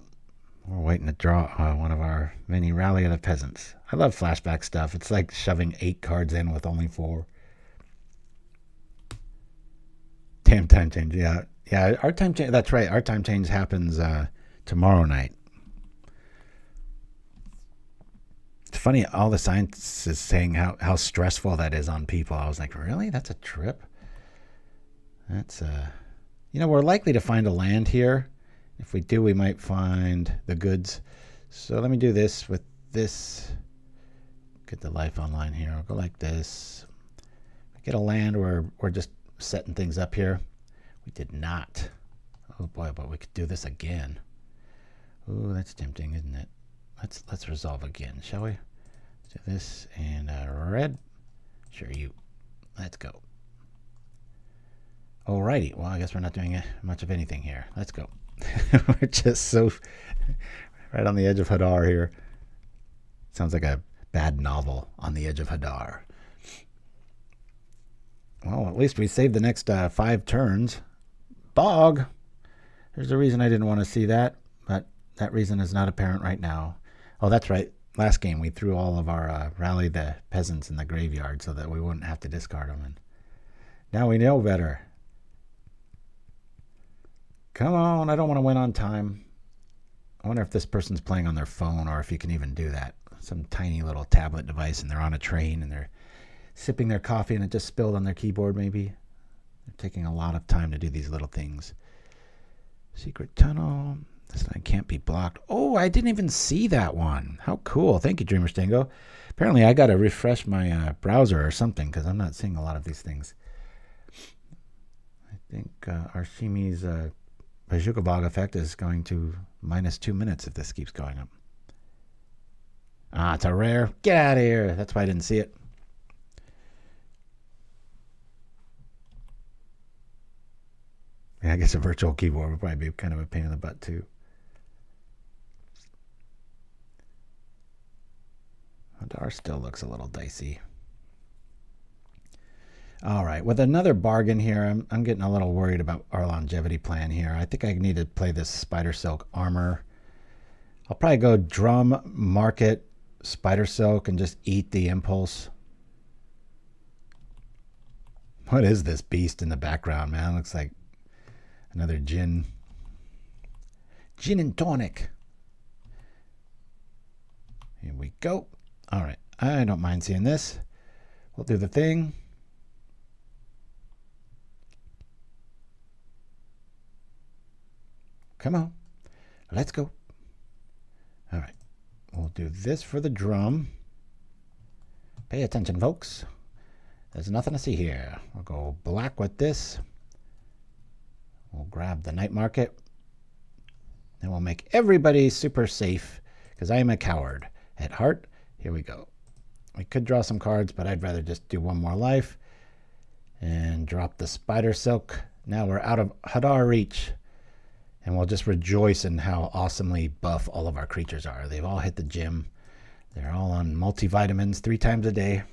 Speaker 1: We're waiting to draw one of our mini Rally of the Peasants. I love flashback stuff. It's like shoving 8 cards in with only 4. Damn time change. Yeah, our time change. That's right. Our time change happens tomorrow night. It's funny. All the science is saying how stressful that is on people. I was like, really? That's a trip? That's we're likely to find a land here. If we do, we might find the goods. So let me do this with this. Get the life online here. I'll go like this. Get a land where we're just setting things up here. We did not. Oh boy, but we could do this again. Ooh, that's tempting, isn't it? Let's resolve again, shall we? Let's do this and red. Sure, you. Let's go. Alrighty. Well, I guess we're not doing much of anything here. Let's go. We're just so right on the edge of Hadar here. Sounds like a bad novel, On the Edge of Hadar. Well, at least we saved the next 5 turns. Bog! There's a reason I didn't want to see that, but that reason is not apparent right now. Oh, that's right. Last game, we threw all of our Rally the Peasants in the graveyard so that we wouldn't have to discard them. And now we know better. Come on, I don't want to win on time. I wonder if this person's playing on their phone or if you can even do that. Some tiny little tablet device and they're on a train and they're sipping their coffee and it just spilled on their keyboard maybe. They're taking a lot of time to do these little things. Secret tunnel. This line can't be blocked. Oh, I didn't even see that one. How cool. Thank you, Dreamer Stingo. Apparently I got to refresh my browser or something because I'm not seeing a lot of these things. I think Arshimi's Bazooka Bog effect is going to -2 minutes if this keeps going up. Ah, it's a rare. Get out of here. That's why I didn't see it. Yeah, I guess a virtual keyboard would probably be kind of a pain in the butt too. Hadar still looks a little dicey. All right, with another bargain here, I'm getting a little worried about our longevity plan here. I think I need to play this Spidersilk Armor. I'll probably go Drum, Market, Spidersilk, and just eat the impulse. What is this beast in the background, man? Looks like another gin. Gin and tonic. Here we go. All right. I don't mind seeing this. We'll do the thing. Come on. Let's go. All right. We'll do this for the drum. Pay attention, folks. There's nothing to see here. We'll go black with this. We'll grab the night market. Then we'll make everybody super safe because I am a coward at heart. Here we go. We could draw some cards, but I'd rather just do one more life and drop the Spidersilk. Now we're out of Hadar reach, and we'll just rejoice in how awesomely buff all of our creatures are. They've all hit the gym. They're all on multivitamins 3 times a day.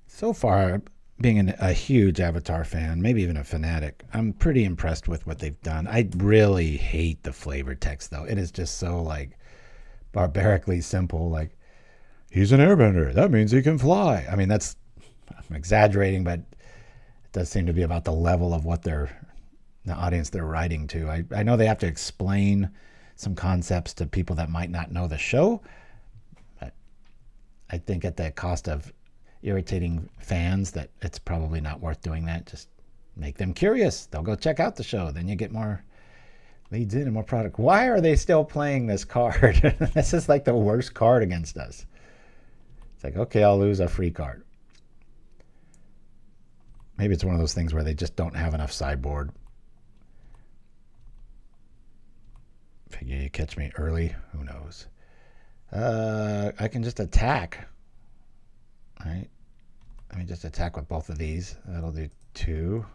Speaker 1: So far, being a huge Avatar fan, maybe even a fanatic, I'm pretty impressed with what they've done. I really hate the flavor text, though. It is just so, like, barbarically simple. Like, he's an airbender. That means he can fly. I mean, I'm exaggerating, but it does seem to be about the level of what the audience they're writing to. I know they have to explain some concepts to people that might not know the show, but I think at the cost of irritating fans that it's probably not worth doing that. Just make them curious. They'll go check out the show. Then you get more leads in and more product. Why are they still playing this card? This is like the worst card against us. It's like, okay, I'll lose a free card. Maybe it's one of those things where they just don't have enough sideboard. Figure you catch me early. Who knows? I can just attack. All right. Let me just attack with both of these. That'll do 2.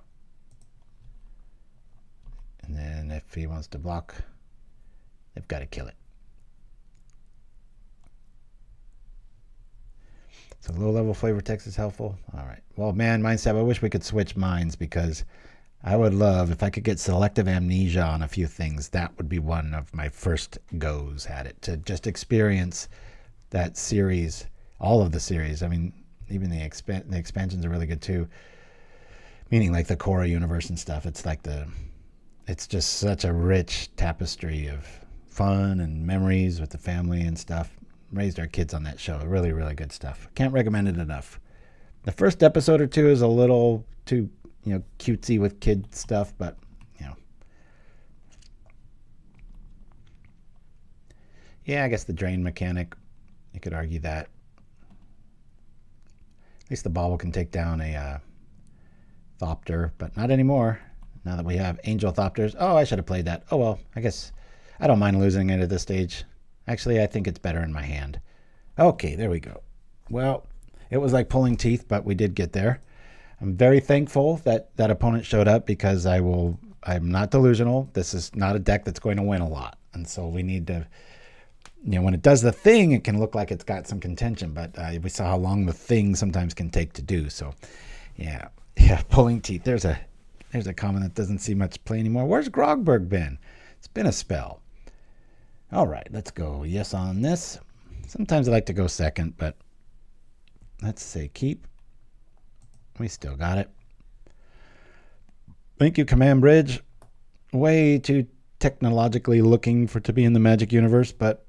Speaker 1: And then if he wants to block, they've got to kill it. So low-level flavor text is helpful. All right. Well, man, Mindset, I wish we could switch minds because I would love, if I could get selective amnesia on a few things, that would be one of my first goes at it, to just experience that series, all of the series. I mean, even the expansions are really good too. Meaning like the Korra universe and stuff. It's like it's just such a rich tapestry of fun and memories with the family and stuff. Raised our kids on that show. Really, really good stuff. Can't recommend it enough. The first episode or 2 is a little too, cutesy with kid stuff, but, yeah, I guess the drain mechanic, you could argue that. At least the bauble can take down a Thopter, but not anymore. Now that we have Angel Thopters. Oh, I should have played that. Oh, well, I guess I don't mind losing it at this stage. Actually, I think it's better in my hand. Okay, there we go. Well, it was like pulling teeth, but we did get there. I'm very thankful that that opponent showed up because I'm not delusional. This is not a deck that's going to win a lot. And so we need to, when it does the thing, it can look like it's got some contention, but we saw how long the thing sometimes can take to do. So, yeah, pulling teeth. There's a comment that doesn't see much play anymore. Where's Grogberg been? It's been a spell. All right, let's go yes on this. Sometimes I like to go second, but let's say keep. We still got it. Thank you, Command Bridge. Way too technologically looking to be in the Magic universe, but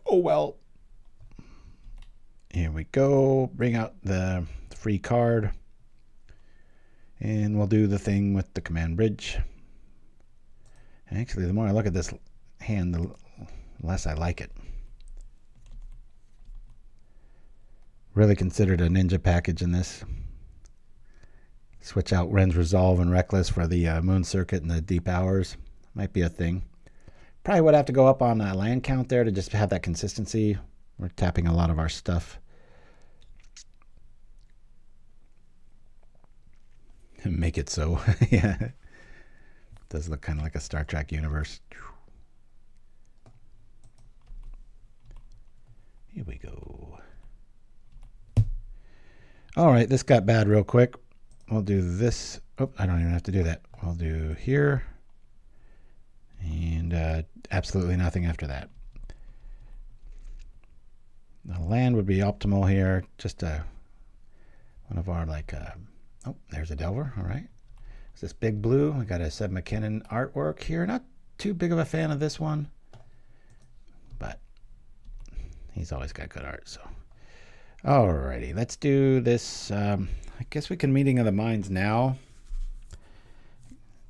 Speaker 1: oh well. Here we go. Bring out the free card. And we'll do the thing with the Command Bridge. And actually, the more I look at this hand, the less I like it. Really considered a ninja package in this. Switch out Wrenn's Resolve and Reckless for the Moon Circuit and the Deep Hours. Might be a thing. Probably would have to go up on land count there to just have that consistency. We're tapping a lot of our stuff. Make it so. Yeah. It does look kind of like a Star Trek universe. Here we go. All right, this got bad real quick. We'll do this Oh, I don't even have to do that. We'll do here. And absolutely nothing after that. The land would be optimal here. Just one of our oh, there's a Delver. All right. It's this big blue. We got a Seb McKinnon artwork here. Not too big of a fan of this one, but he's always got good art. So, alrighty, let's do this. I guess we can Meeting of the Minds now.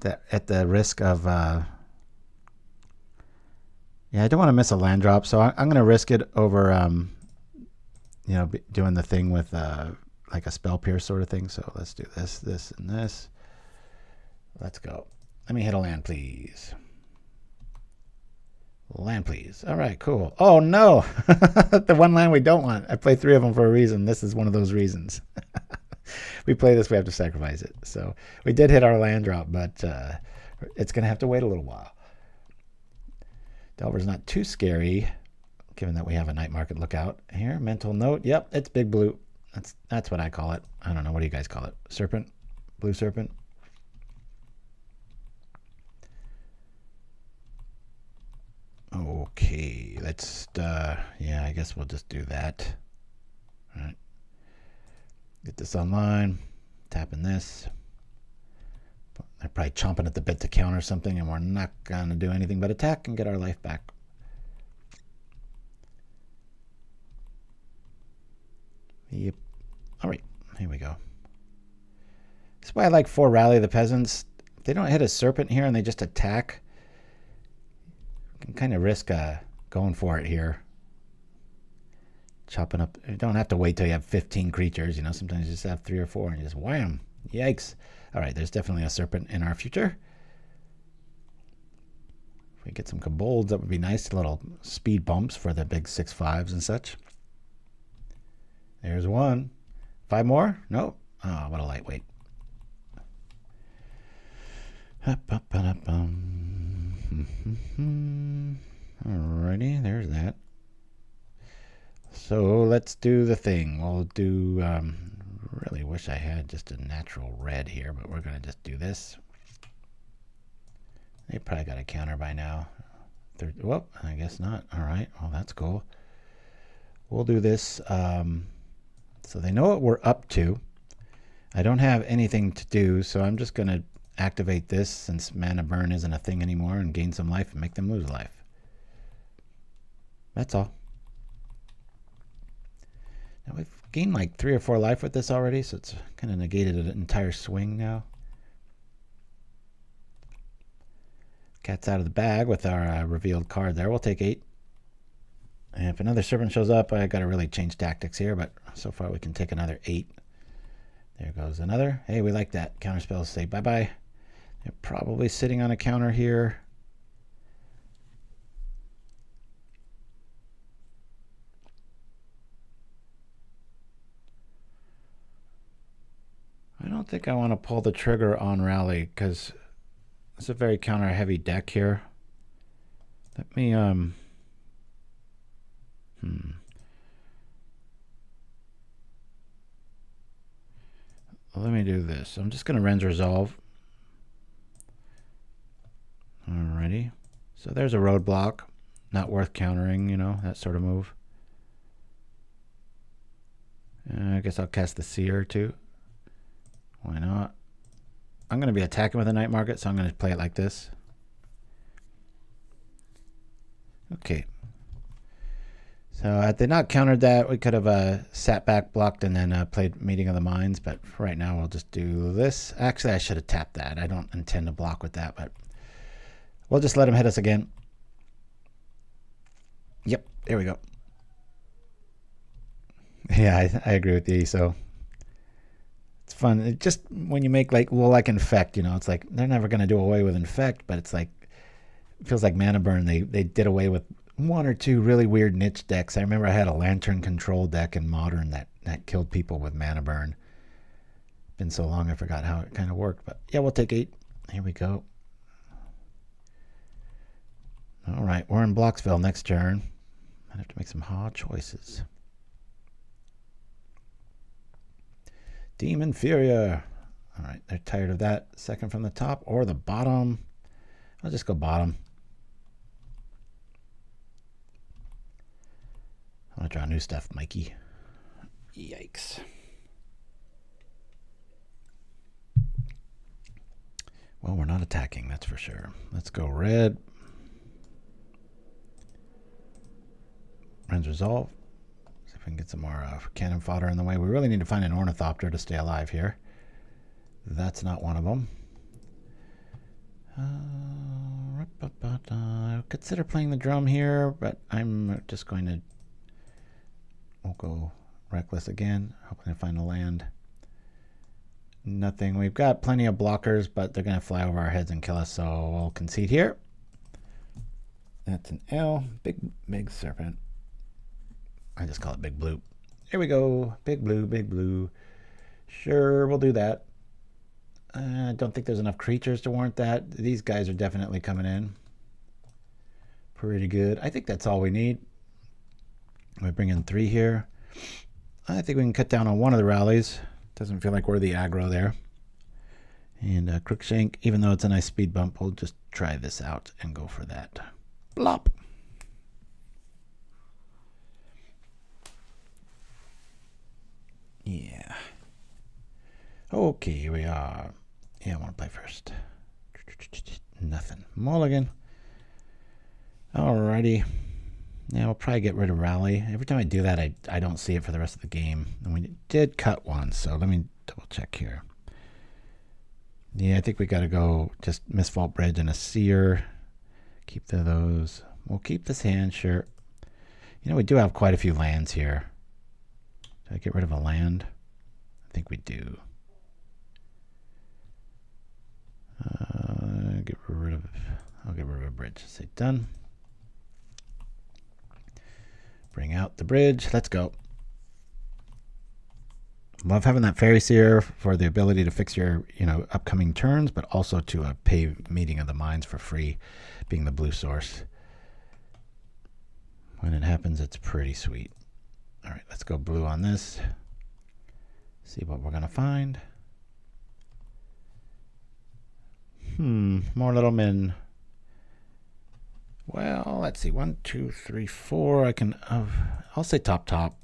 Speaker 1: That at the risk of yeah, I don't want to miss a land drop, so I'm going to risk it over you know, doing the thing with like a spell pierce sort of thing. So let's do this, this, and this. Let's go. Let me hit a land, please. Land, please. All right, cool. Oh, no. The one land we don't want. I play 3 of them for a reason. This is one of those reasons. We play this, we have to sacrifice it. So we did hit our land drop, but it's going to have to wait a little while. Delver's not too scary, given that we have a night market lookout here. Mental note. Yep, it's big blue. That's what I call it. I don't know. What do you guys call it? Serpent? Blue serpent? Okay, let's, yeah, I guess we'll just do that. All right. Get this online. Tapping this. They're probably chomping at the bit to counter something, and we're not going to do anything but attack and get our life back. Yep. All right, here we go. That's why I like 4 Rally the Peasants. If they don't hit a serpent here and they just attack, you can kind of risk going for it here. Chopping up. You don't have to wait till you have 15 creatures. You know, sometimes you just have 3 or 4 and you just wham. Yikes. All right, there's definitely a serpent in our future. If we get some kobolds, that would be nice. Little speed bumps for the big 6/5s and such. There's one. 5 more? Nope. Oh, what a lightweight. Alrighty, there's that. So let's do the thing. We'll do, really wish I had just a natural red here, but we're going to just do this. They probably got a counter by now. Whoop, I guess not. All right, well, that's cool. We'll do this. So they know what we're up to. I don't have anything to do, so I'm just going to activate this since mana burn isn't a thing anymore and gain some life and make them lose life. That's all. Now we've gained like 3 or 4 life with this already, so it's kind of negated an entire swing now. Cat's out of the bag with our revealed card there. We'll take 8. And if another serpent shows up, I got to really change tactics here, but so far we can take another 8. There goes another. Hey, we like that. Counter spells say bye-bye. They're probably sitting on a counter here. I don't think I want to pull the trigger on Rally because it's a very counter-heavy deck here. Let me, let me do this. I'm just going to Wrenn's Resolve. Alrighty. So there's a roadblock. Not worth countering, you know, that sort of move. I guess I'll cast the Seer too. Why not? I'm going to be attacking with a night market, so I'm going to play it like this. Okay. So had they not countered that, we could have sat back, blocked, and then played Meeting of the Minds. But for right now, we'll just do this. Actually, I should have tapped that. I don't intend to block with that, but we'll just let him hit us again. Yep, there we go. Yeah, I agree with you. So it's fun. It just when you make like Infect, you know, it's like they're never going to do away with Infect, but it's like it feels like Mana Burn. They did away with 1 or 2 really weird niche decks. I remember I had a Lantern Control deck in Modern that killed people with Mana Burn. Been so long I forgot how it kind of worked, but yeah, we'll take 8. Here we go. All right, we're in Blocksville next turn. I have to make some hard choices. Demon Furia. All right, they're tired of that. Second from the top or the bottom. I'll just go bottom. I want to draw new stuff, Mikey. Yikes. Well, we're not attacking, that's for sure. Let's go red. Wrenn's Resolve. See if we can get some more cannon fodder in the way. We really need to find an Ornithopter to stay alive here. That's not one of them. Consider playing the drum here, but I'm just going to... We'll go reckless again, hoping to find a land. Nothing. We've got plenty of blockers, but they're going to fly over our heads and kill us, so we'll concede here. That's an L. Big serpent. I just call it Big Blue. Here we go. Big Blue, Big Blue. Sure, we'll do that. I don't think there's enough creatures to warrant that. These guys are definitely coming in. Pretty good. I think that's all we need. We bring in 3 here. I think we can cut down on one of the rallies. Doesn't feel like we're the aggro there. And Crookshank, even though it's a nice speed bump, we'll just try this out and go for that. Blop. Yeah. Okay, here we are. Yeah, I want to play first. Nothing. Mulligan. Alrighty. Yeah, we'll probably get rid of Rally. Every time I do that, I don't see it for the rest of the game. And we did cut one, so let me double check here. Yeah, I think we got to go just Mistvault Bridge and a Seer. Keep those. We'll keep this hand, sure. You know, we do have quite a few lands here. Did I get rid of a land? I think we do. I'll get rid of a bridge. Say done. Bring out the bridge. Let's go. Love having that Faerie Seer for the ability to fix your, upcoming turns, but also to pay Meeting of the Minds for free, being the blue source. When it happens, it's pretty sweet. All right, let's go blue on this. See what we're gonna find. More little men. Well, let's see. 1, 2, 3, 4. I can. I'll say top.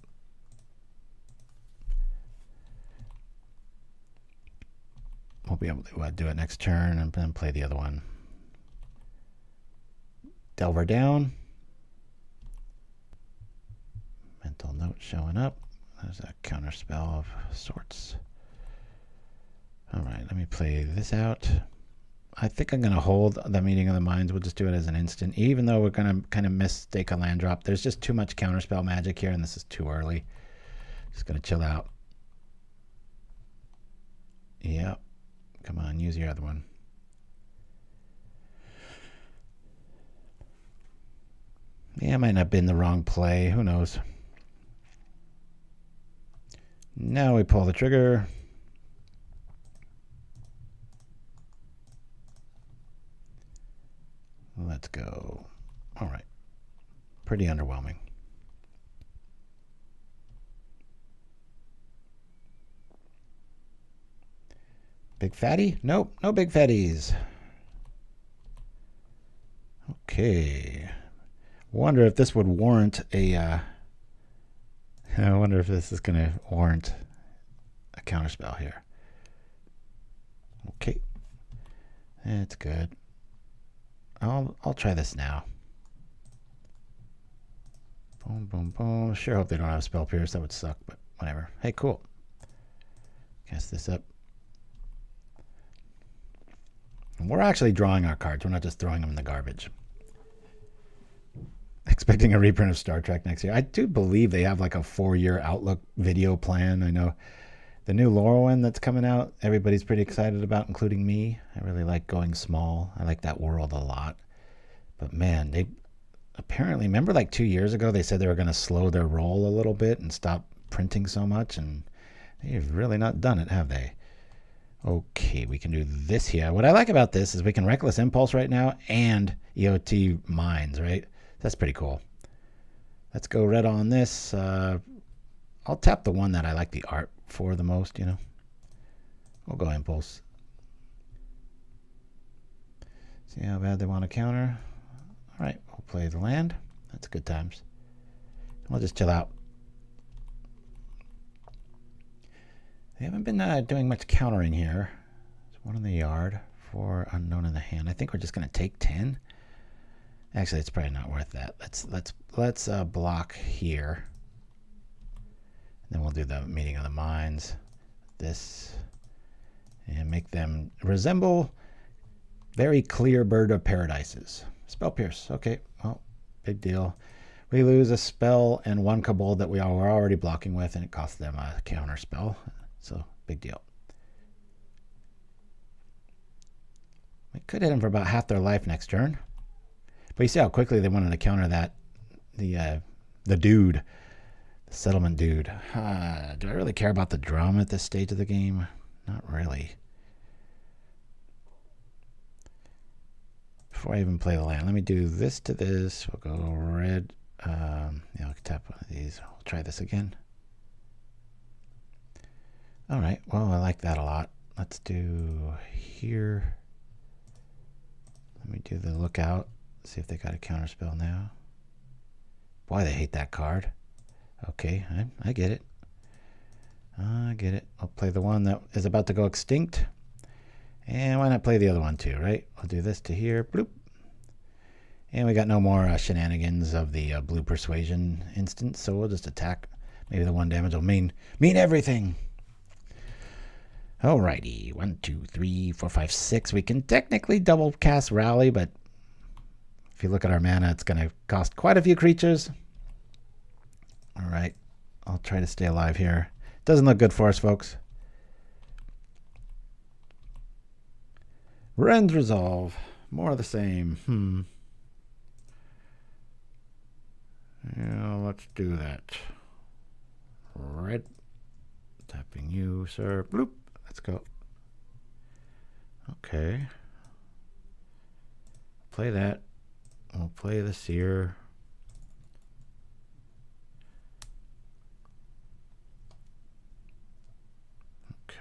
Speaker 1: We'll be able to do it next turn and then play the other one. Delver down. Mental note showing up. There's a counter spell of sorts. All right, let me play this out. I think I'm going to hold the Meeting of the Minds. We'll just do it as an instant. Even though we're going to kind of mistake a land drop. There's just too much counterspell magic here, and this is too early. Just going to chill out. Yep. Come on, use your other one. Yeah, it might not have been the wrong play. Who knows? Now we pull the trigger. Let's go. All right. Pretty underwhelming. Big fatty? Nope, no big fatties. Okay. Wonder if this would warrant a... I wonder if this is going to warrant a counterspell here. Okay. That's good. I'll try this now. Boom, boom, boom. Sure hope they don't have Spell Pierce. That would suck, but whatever. Hey, cool. Cast this up. And we're actually drawing our cards. We're not just throwing them in the garbage. Expecting a reprint of Star Trek next year. I do believe they have like a 4-year outlook video plan. I know the new Lorwyn that's coming out, everybody's pretty excited about, including me. I really like going small. I like that world a lot. But man, they apparently, remember like 2 years ago, they said they were going to slow their roll a little bit and stop printing so much. And they've really not done it, have they? Okay, we can do this here. What I like about this is we can Reckless Impulse right now and EOT Mines, right? That's pretty cool. Let's go red on this. I'll tap the one that I like the art for the most, We'll go Impulse. See how bad they want to counter. All right, we'll play the land. That's good times. We'll just chill out. They haven't been doing much countering here. There's 1 in the yard, 4 unknown in the hand. I think we're just going to take 10. Actually, it's probably not worth that. Let's block here. Then we'll do the Meeting of the Minds. This. And make them resemble very clear Bird of Paradises. Spell Pierce. Okay, well, big deal. We lose a spell and 1 kobold that we were already blocking with, and it costs them a counter spell. So, big deal. We could hit them for about half their life next turn. But you see how quickly they wanted to counter that. The dude. The settlement dude. Do I really care about the drum at this stage of the game? Not really. Before I even play the land, let me do this to this. We'll go red. Yeah, I'll tap one of these. We'll try this again. All right. Well, I like that a lot. Let's do here. Let me do the lookout. See if they got a counter spell now. Boy, they hate that card. Okay, I get it. I get it. I'll play the one that is about to go extinct. And why not play the other one too, right? I'll do this to here. Bloop. And we got no more shenanigans of the blue persuasion instance, so we'll just attack. Maybe the 1 damage will mean everything. Alrighty. 1, 2, 3, 4, 5, 6. We can technically double cast Rally, but if you look at our mana, it's going to cost quite a few creatures. Alright. I'll try to stay alive here. Doesn't look good for us, folks. Wrenn's Resolve. More of the same. Yeah, let's do that. Red. Tapping you, sir. Bloop. Let's go. Okay. Play that. We'll play the Seer.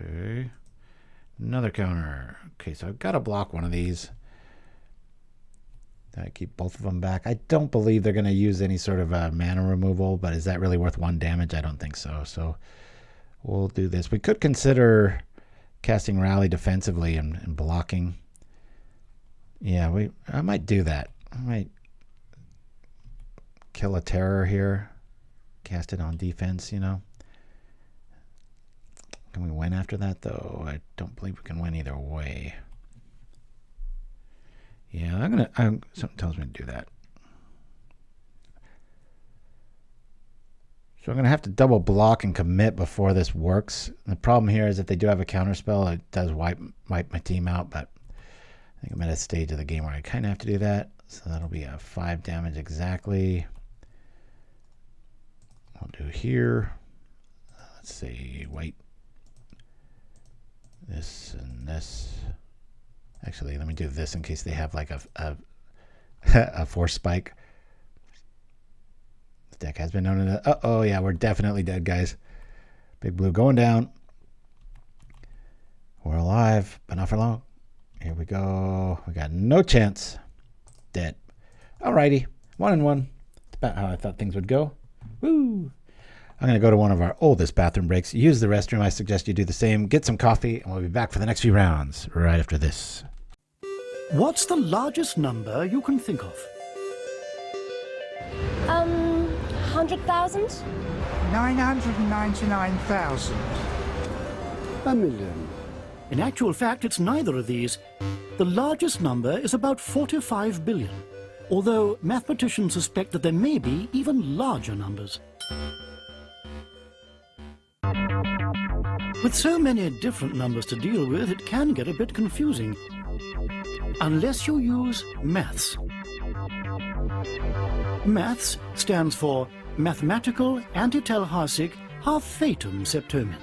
Speaker 1: Okay. Another counter. Okay, so I've got to block one of these. I keep both of them back. I don't believe they're going to use any sort of mana removal, but is that really worth 1 damage? I don't think so. So we'll do this. We could consider casting Rally defensively and blocking. Yeah, I might do that. I might kill a terror here. Cast it on defense, you know. Can we win after that, though? I don't believe we can win either way. Yeah, something tells me to do that. So I'm going to have to double block and commit before this works. The problem here is if they do have a counter spell, it does wipe my team out, but I think I'm at a stage of the game where I kind of have to do that. So that'll be a 5 damage exactly. I'll do here. Let's see, white. This and this. Actually, let me do this in case they have like a force spike. This deck has been known to... oh yeah, we're definitely dead, guys. Big blue going down. We're alive, but not for long. Here we go. We got no chance. Dead. Alrighty. 1 and 1. That's about how I thought things would go. Woo! I'm going to go to one of our oldest bathroom breaks. Use the restroom. I suggest you do the same. Get some coffee, and we'll be back for the next few rounds right after this.
Speaker 4: What's the largest number you can think of?
Speaker 5: 100,000?
Speaker 6: 999,000.
Speaker 7: A million.
Speaker 4: In actual fact, it's neither of these. The largest number is about 45 billion, although mathematicians suspect that there may be even larger numbers. With so many different numbers to deal with, it can get a bit confusing. Unless you use maths. Maths stands for Mathematical Antitelharsic Harfatum Septomen.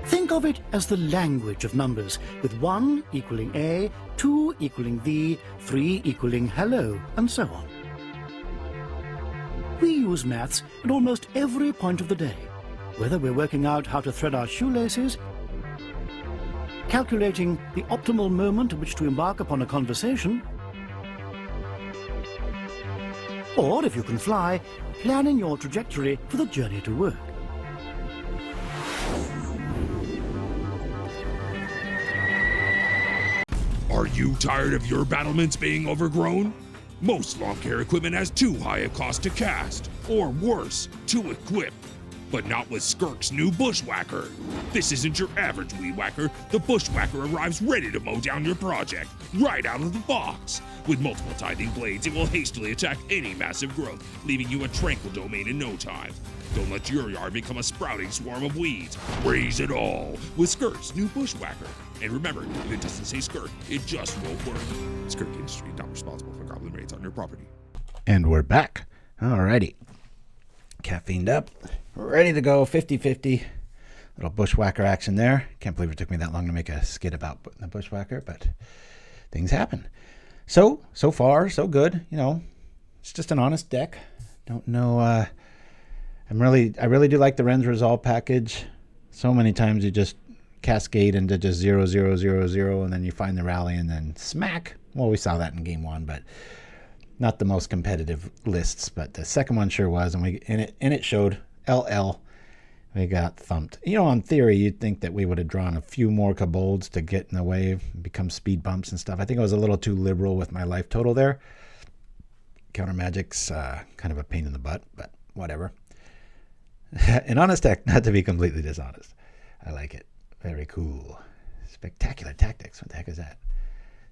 Speaker 4: Think of it as the language of numbers, with 1 equaling A, 2 equaling V, 3 equaling hello, and so on. We use maths at almost every point of the day, whether we're working out how to thread our shoelaces, calculating the optimal moment at which to embark upon a conversation, or, if you can fly, planning your trajectory for the journey to work.
Speaker 6: Are you tired of your battlements being overgrown? Most lawn care equipment has too high a cost to cast, or worse, to equip. But not with Skirk's new Bushwhacker. This isn't your average weed whacker. The Bushwhacker arrives ready to mow down your project, right out of the box. With multiple tithing blades, it will hastily attack any massive growth, leaving you a tranquil domain in no time. Don't let your yard become a sprouting swarm of weeds. Raise it all with Skirk's new Bushwhacker. And remember, if it doesn't say Skirk, it just won't work. Skirk Industry, not responsible for goblin raids on your property.
Speaker 1: And we're back. Alrighty. Caffeined up. Ready to go. 50-50. Little Bushwhacker action there. Can't believe it took me that long to make a skit about the Bushwhacker, but things happen. So far, so good. You know, it's just an honest deck. Don't know. I really do like the Wrenn's Resolve package. So many times you just cascade into just 0, 0, 0, 0, and then you find the rally and then smack. Well, we saw that in game one, but not the most competitive lists. But the second one sure was, and it showed LL. We got thumped. You know, on theory, you'd think that we would have drawn a few more Kobolds to get in the way, become speed bumps and stuff. I think I was a little too liberal with my life total there. Counter Magic's kind of a pain in the butt, but whatever. An honest deck, not to be completely dishonest. I like it. Very cool. Spectacular Tactics. What the heck is that?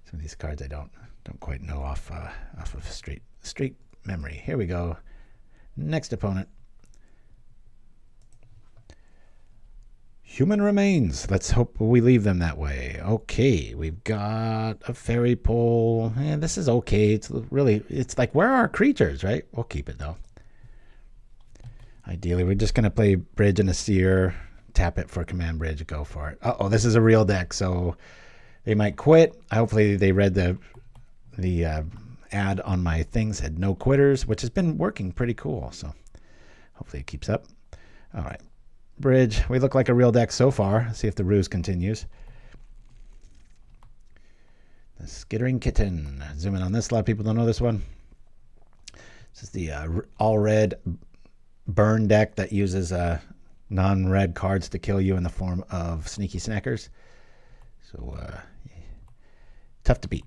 Speaker 1: Some of these cards I don't quite know off of straight memory. Here we go. Next opponent. Human Remains. Let's hope we leave them that way. Okay, we've got a fairy pole. This is okay. It's like, where are our creatures, right? We'll keep it though. Ideally, we're just going to play Bridge and a Seer, tap it for Command Bridge, go for it. Uh-oh, this is a real deck, so they might quit. Hopefully they read the ad on my thing, said no quitters, which has been working pretty cool, so hopefully it keeps up. All right, Bridge. We look like a real deck so far. Let's see if the ruse continues. The Skittering Kitten. Zoom in on this. A lot of people don't know this one. This is the all-red burn deck that uses non-red cards to kill you in the form of sneaky snackers. So tough to beat.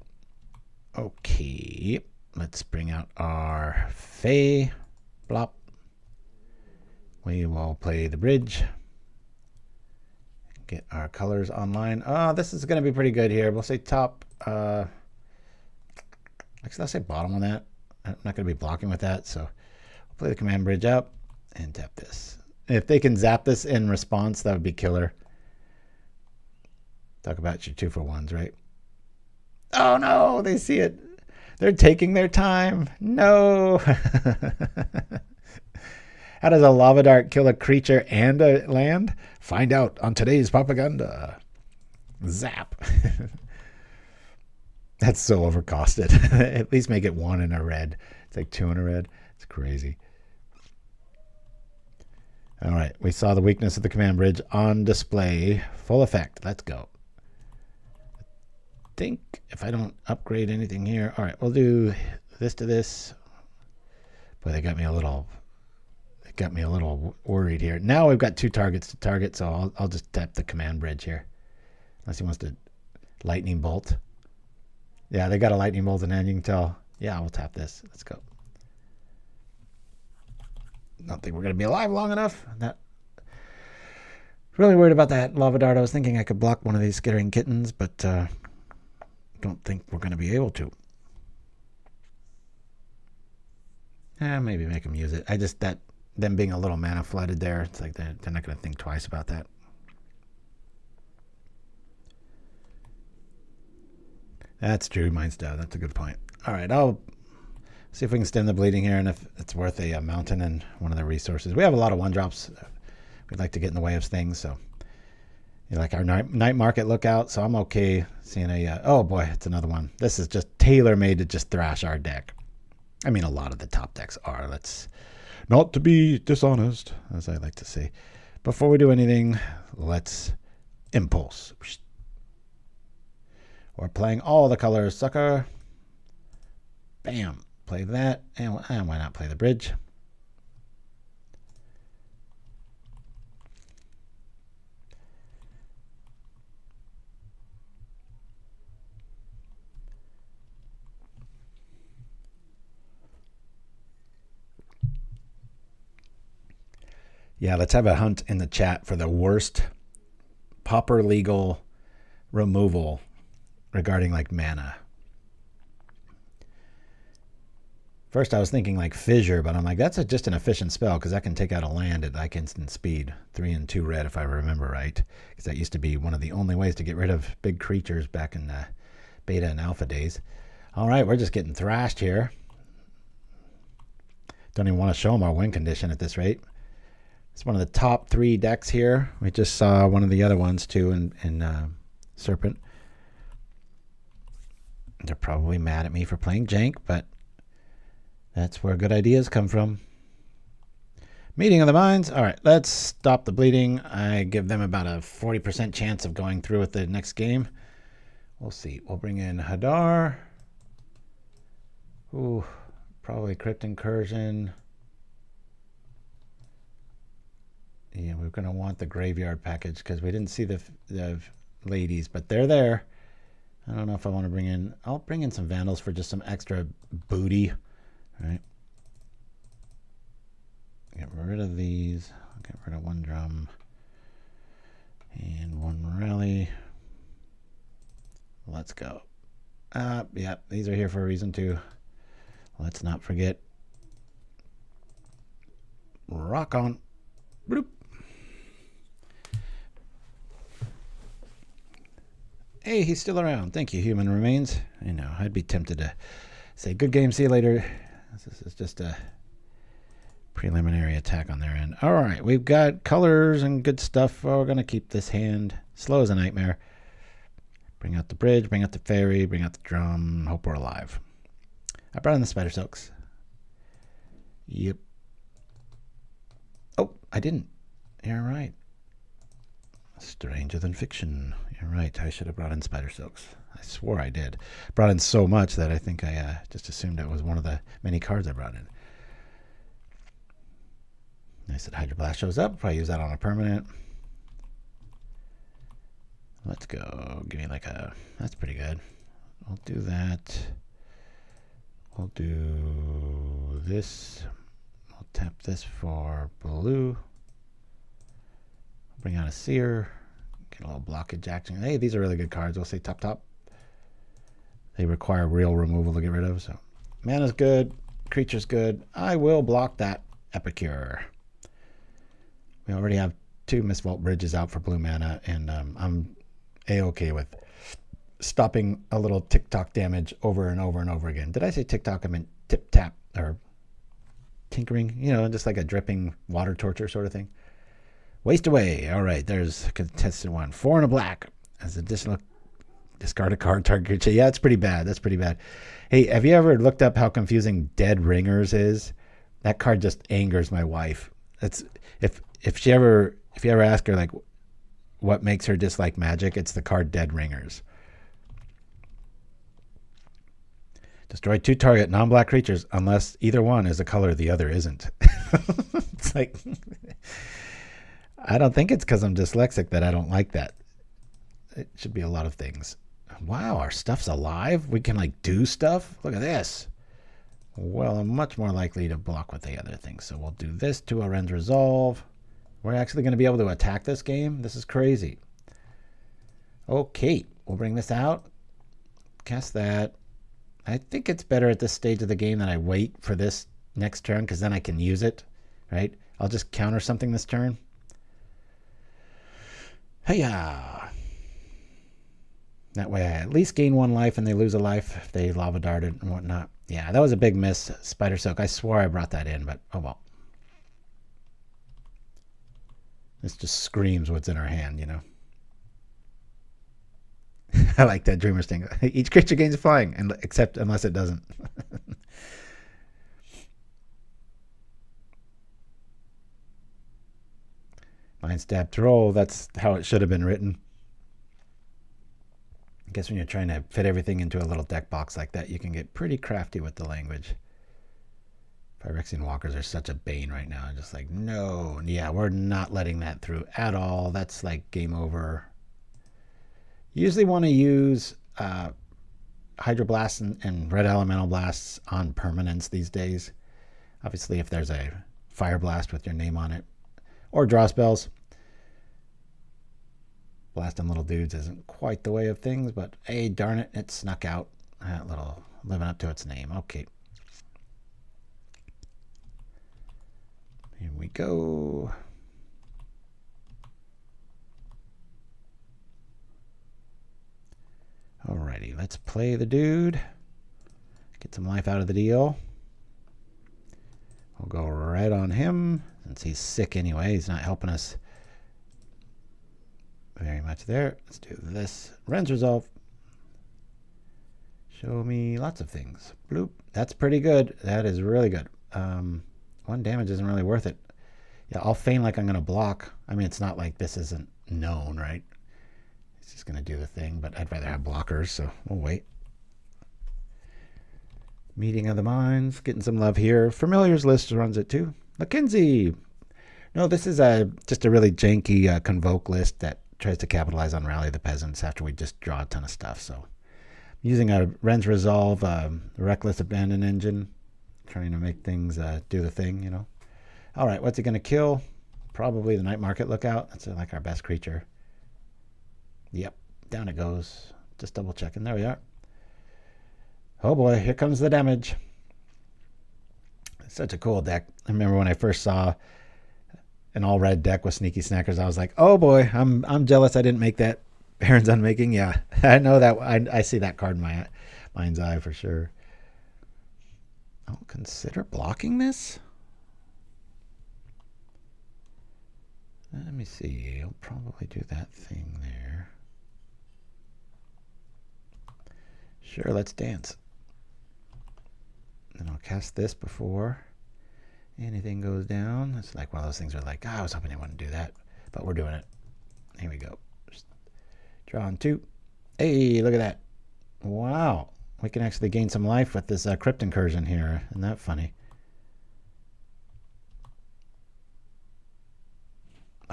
Speaker 1: Okay, let's bring out our Fae. Blop. We will play the Bridge. Get our colors online. Oh, this is going to be pretty good here. We'll say top. Actually, I'll say bottom on that. I'm not going to be blocking with that, so I'll play the Command Bridge out and tap this. If they can zap this in response, that would be killer. Talk about your 2-for-1s, right? Oh no, they see it. They're taking their time. No. How does a lava dart kill a creature and a land? Find out on today's propaganda. Zap. That's so overcosted. At least make it 1 in a red. It's like 2 in a red. It's crazy. All right, we saw the weakness of the Command Bridge on display. Full effect. Let's go. I think if I don't upgrade anything here. All right, we'll do this to this. Boy, they got me a little worried here. Now we've got 2 targets to target, so I'll just tap the Command Bridge here. Unless he wants to lightning bolt. Yeah, they got a lightning bolt in hand, you can tell. Yeah, we'll tap this. Let's go. Don't think we're going to be alive long enough. Really worried about that lava dart. I was thinking I could block one of these Skittering Kittens, but don't think we're going to be able to. Maybe make them use it. Them being a little mana flooded there, it's like they're not going to think twice about that. That's true. Mine's down. That's a good point. All right, I'll see if we can stem the bleeding here, and if it's worth a mountain and one of the resources. We have a lot of 1-drops. We'd like to get in the way of things, so you like our night market lookout. So I'm okay seeing a. Oh boy, it's another one. This is just tailor-made to just thrash our deck. I mean, a lot of the top decks are. Let's not to be dishonest, as I like to say. Before we do anything, let's impulse. We're playing all the colors, sucker. Bam. Play that. And why not play the bridge? Yeah, let's have a hunt in the chat for the worst pauper legal removal regarding like mana. First I was thinking like Fissure, but I'm like, that's just an efficient spell because that can take out a land at like instant speed. 3 and 2 red if I remember right. Because that used to be one of the only ways to get rid of big creatures back in the beta and alpha days. All right, we're just getting thrashed here. Don't even want to show them our win condition at this rate. It's one of the top 3 decks here. We just saw one of the other ones too in Serpent. They're probably mad at me for playing jank, but that's where good ideas come from. Meeting of the minds. All right, let's stop the bleeding. I give them about a 40% chance of going through with the next game. We'll see. We'll bring in Hadar. Ooh, probably Crypt Incursion. Yeah, we're going to want the graveyard package because we didn't see the ladies, but they're there. I don't know if I want to bring in... I'll bring in some Vandals for just some extra booty. All right. Get rid of these. I'll get rid of 1 drum. And 1 rally. Let's go. Yeah, these are here for a reason too. Let's not forget. Rock on. Bloop. Hey, he's still around. Thank you, Human Remains. I know, I'd be tempted to say good game, see you later. This is just a preliminary attack on their end. All right, we've got colors and good stuff. We're going to keep this hand slow as a nightmare. Bring out the bridge, bring out the fairy, bring out the drum. Hope we're alive. I brought in the Spidersilks. Yep. Oh, I didn't. You're right. Stranger than fiction. You're right. I should have brought in Spidersilks. I swore I did. Brought in so much that I think I just assumed it was one of the many cards I brought in. Nice that Hydroblast shows up. Probably use that on a permanent. Let's go. Give me like a... That's pretty good. We'll do that. We'll do this. We'll tap this for blue. Bring out a Seer. Get a little blockage action. Hey, these are really good cards. We'll say top, top. They require real removal to get rid of. So mana's good. Creature's good. I will block that Epicure. We already have 2 Mistvault Bridges out for blue mana, and I'm A-okay with stopping a little tick-tock damage over and over and over again. Did I say tick-tock? I meant tip-tap or tinkering. You know, just like a dripping water torture sort of thing. Waste away. All right, there's contested 1. 4 and a black as additional discard a card target creature. Yeah, it's pretty bad. That's pretty bad. Hey, have you ever looked up how confusing Dead Ringers is? That card just angers my wife. That's if you ever ask her like what makes her dislike Magic, it's the card Dead Ringers. Destroy 2 target non-black creatures unless either one is a color the other isn't. It's like I don't think it's because I'm dyslexic that I don't like that. It should be a lot of things. Wow, our stuff's alive? We can like do stuff? Look at this. Well, I'm much more likely to block with the other things. So we'll do this to a Wrenn's Resolve. We're actually going to be able to attack this game? This is crazy. Okay, we'll bring this out. Cast that. I think it's better at this stage of the game that I wait for this next turn because then I can use it, right? I'll just counter something this turn. Hey-ya! That way I at least gain 1 life and they lose a life if they lava darted and whatnot. Yeah, that was a big miss, Spidersilk. I swore I brought that in, but oh well. This just screams what's in our hand, you know. I like that Dreamer's thing. Each creature gains flying, except unless it doesn't. Mind Stab Troll, that's how it should have been written. guess when you're trying to fit everything into a little deck box like that, you can get pretty crafty with the language. Phyrexian Walkers are such a bane right now. Just like, no. Yeah, we're not letting that through at all. That's like game over. You usually want to use Hydroblast and Red Elemental Blasts on permanents these days. Obviously, if there's a Fire Blast with your name on it. Or draw spells. Blasting little dudes isn't quite the way of things, but hey, darn it, it snuck out. That little living up to its name. Okay. Here we go. Alrighty, let's play the dude. Get some life out of the deal. We'll go right on him, since he's sick anyway. He's not helping us very much there. Let's do this. Wrenn's Resolve. Show me lots of things. Bloop. That's pretty good. That is really good. 1 damage isn't really worth it. Yeah, I'll feign like I'm going to block. I mean, it's not like this isn't known, right? It's just going to do the thing, but I'd rather have blockers, so we'll wait. Meeting of the Minds, getting some love here. Familiars list runs it too. Mackenzie. No, this is just a really janky Convoke list that tries to capitalize on Rally the Peasants after we just draw a ton of stuff. So I'm using a Wrenn's Resolve, Reckless Abandon engine, trying to make things do the thing, you know. All right, what's he going to kill? Probably the Night Market Lookout. That's like our best creature. Yep, down it goes. Just double checking. There we are. Oh boy, here comes the damage. It's such a cool deck. I remember when I first saw an all red deck with Sneaky Snackers, I was like, oh boy, I'm jealous I didn't make that. Baron's Unmaking. Yeah, I know that. I see that card in my mind's eye for sure. I'll consider blocking this. Let me see. I'll probably do that thing there. Sure, let's dance. Then I'll cast this before anything goes down. It's like one of those things where like, I was hoping they wouldn't do that, but we're doing it. Here we go. Just drawing 2. Hey, look at that. Wow. We can actually gain some life with this Crypt Incursion here. Isn't that funny?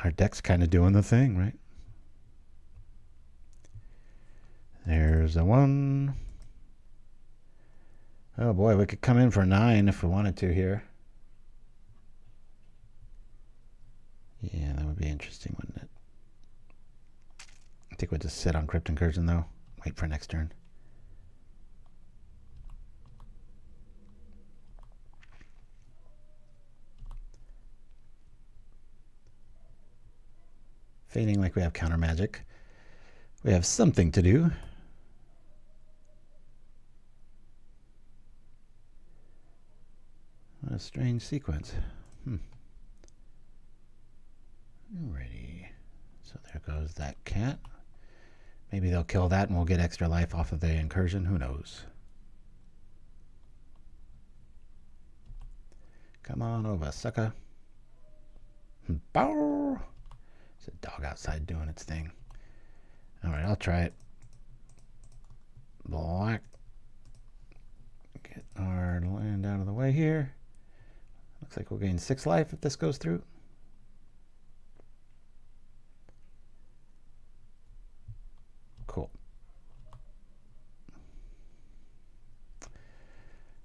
Speaker 1: Our deck's kind of doing the thing, right? There's a 1. Oh boy, we could come in for 9 if we wanted to here. Yeah, that would be interesting, wouldn't it? I think we'll just sit on Crypt Incursion though. Wait for next turn. Feigning like we have counter magic. We have something to do. What a strange sequence. Alrighty. So there goes that cat. Maybe they'll kill that and we'll get extra life off of the incursion. Who knows? Come on over, sucker. Bow! There's a dog outside doing its thing. Alright, I'll try it. Black. Get our land out of the way here. Looks like we'll gain 6 life if this goes through. Cool.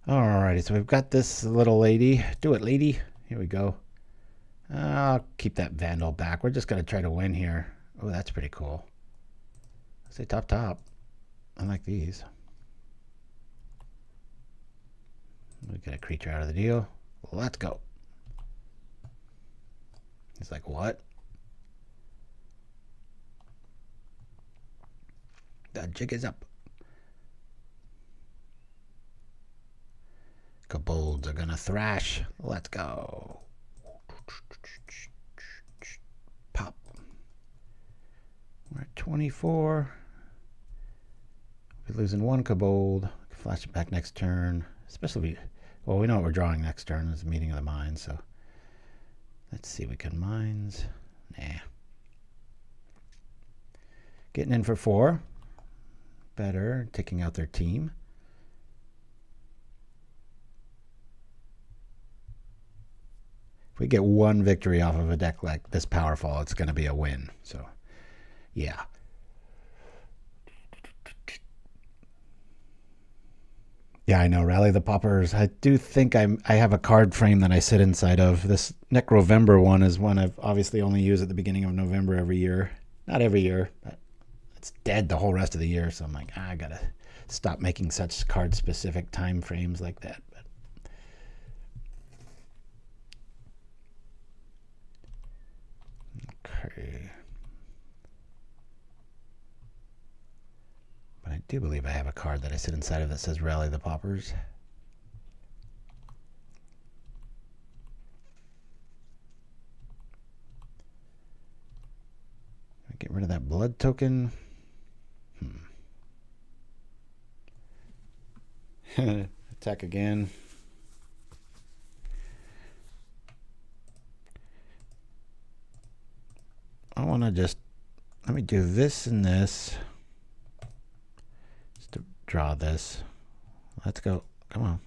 Speaker 1: Alrighty, so we've got this little lady. Do it, lady. Here we go. I'll keep that Vandal back. We're just going to try to win here. Oh, that's pretty cool. I'll say top. I like these. We get a creature out of the deal. Let's go. He's like, what? The jig is up. Kobolds are gonna thrash. Let's go. Pop. We're at 24. We're losing 1 Kobold. Flash it back next turn. Especially, well, we know what we're drawing next turn is Meeting of the Minds, so let's see. We can Minds. Nah. Getting in for 4. better, taking out their team. If we get one victory off of a deck like this powerful, it's going to be a win. So, yeah. Yeah, I know. Rally the Paupers. I do think I have a card frame that I sit inside of. This Necrovember one is one I've obviously only used at the beginning of November every year. Not every year, but it's dead the whole rest of the year. So I'm like, I got to stop making such card-specific time frames like that. But okay. But I do believe I have a card that I sit inside of that says Rally the Paupers. Get rid of that blood token. Attack again. I want to just, let me do this and this. Just to draw this. Let's go. Come on.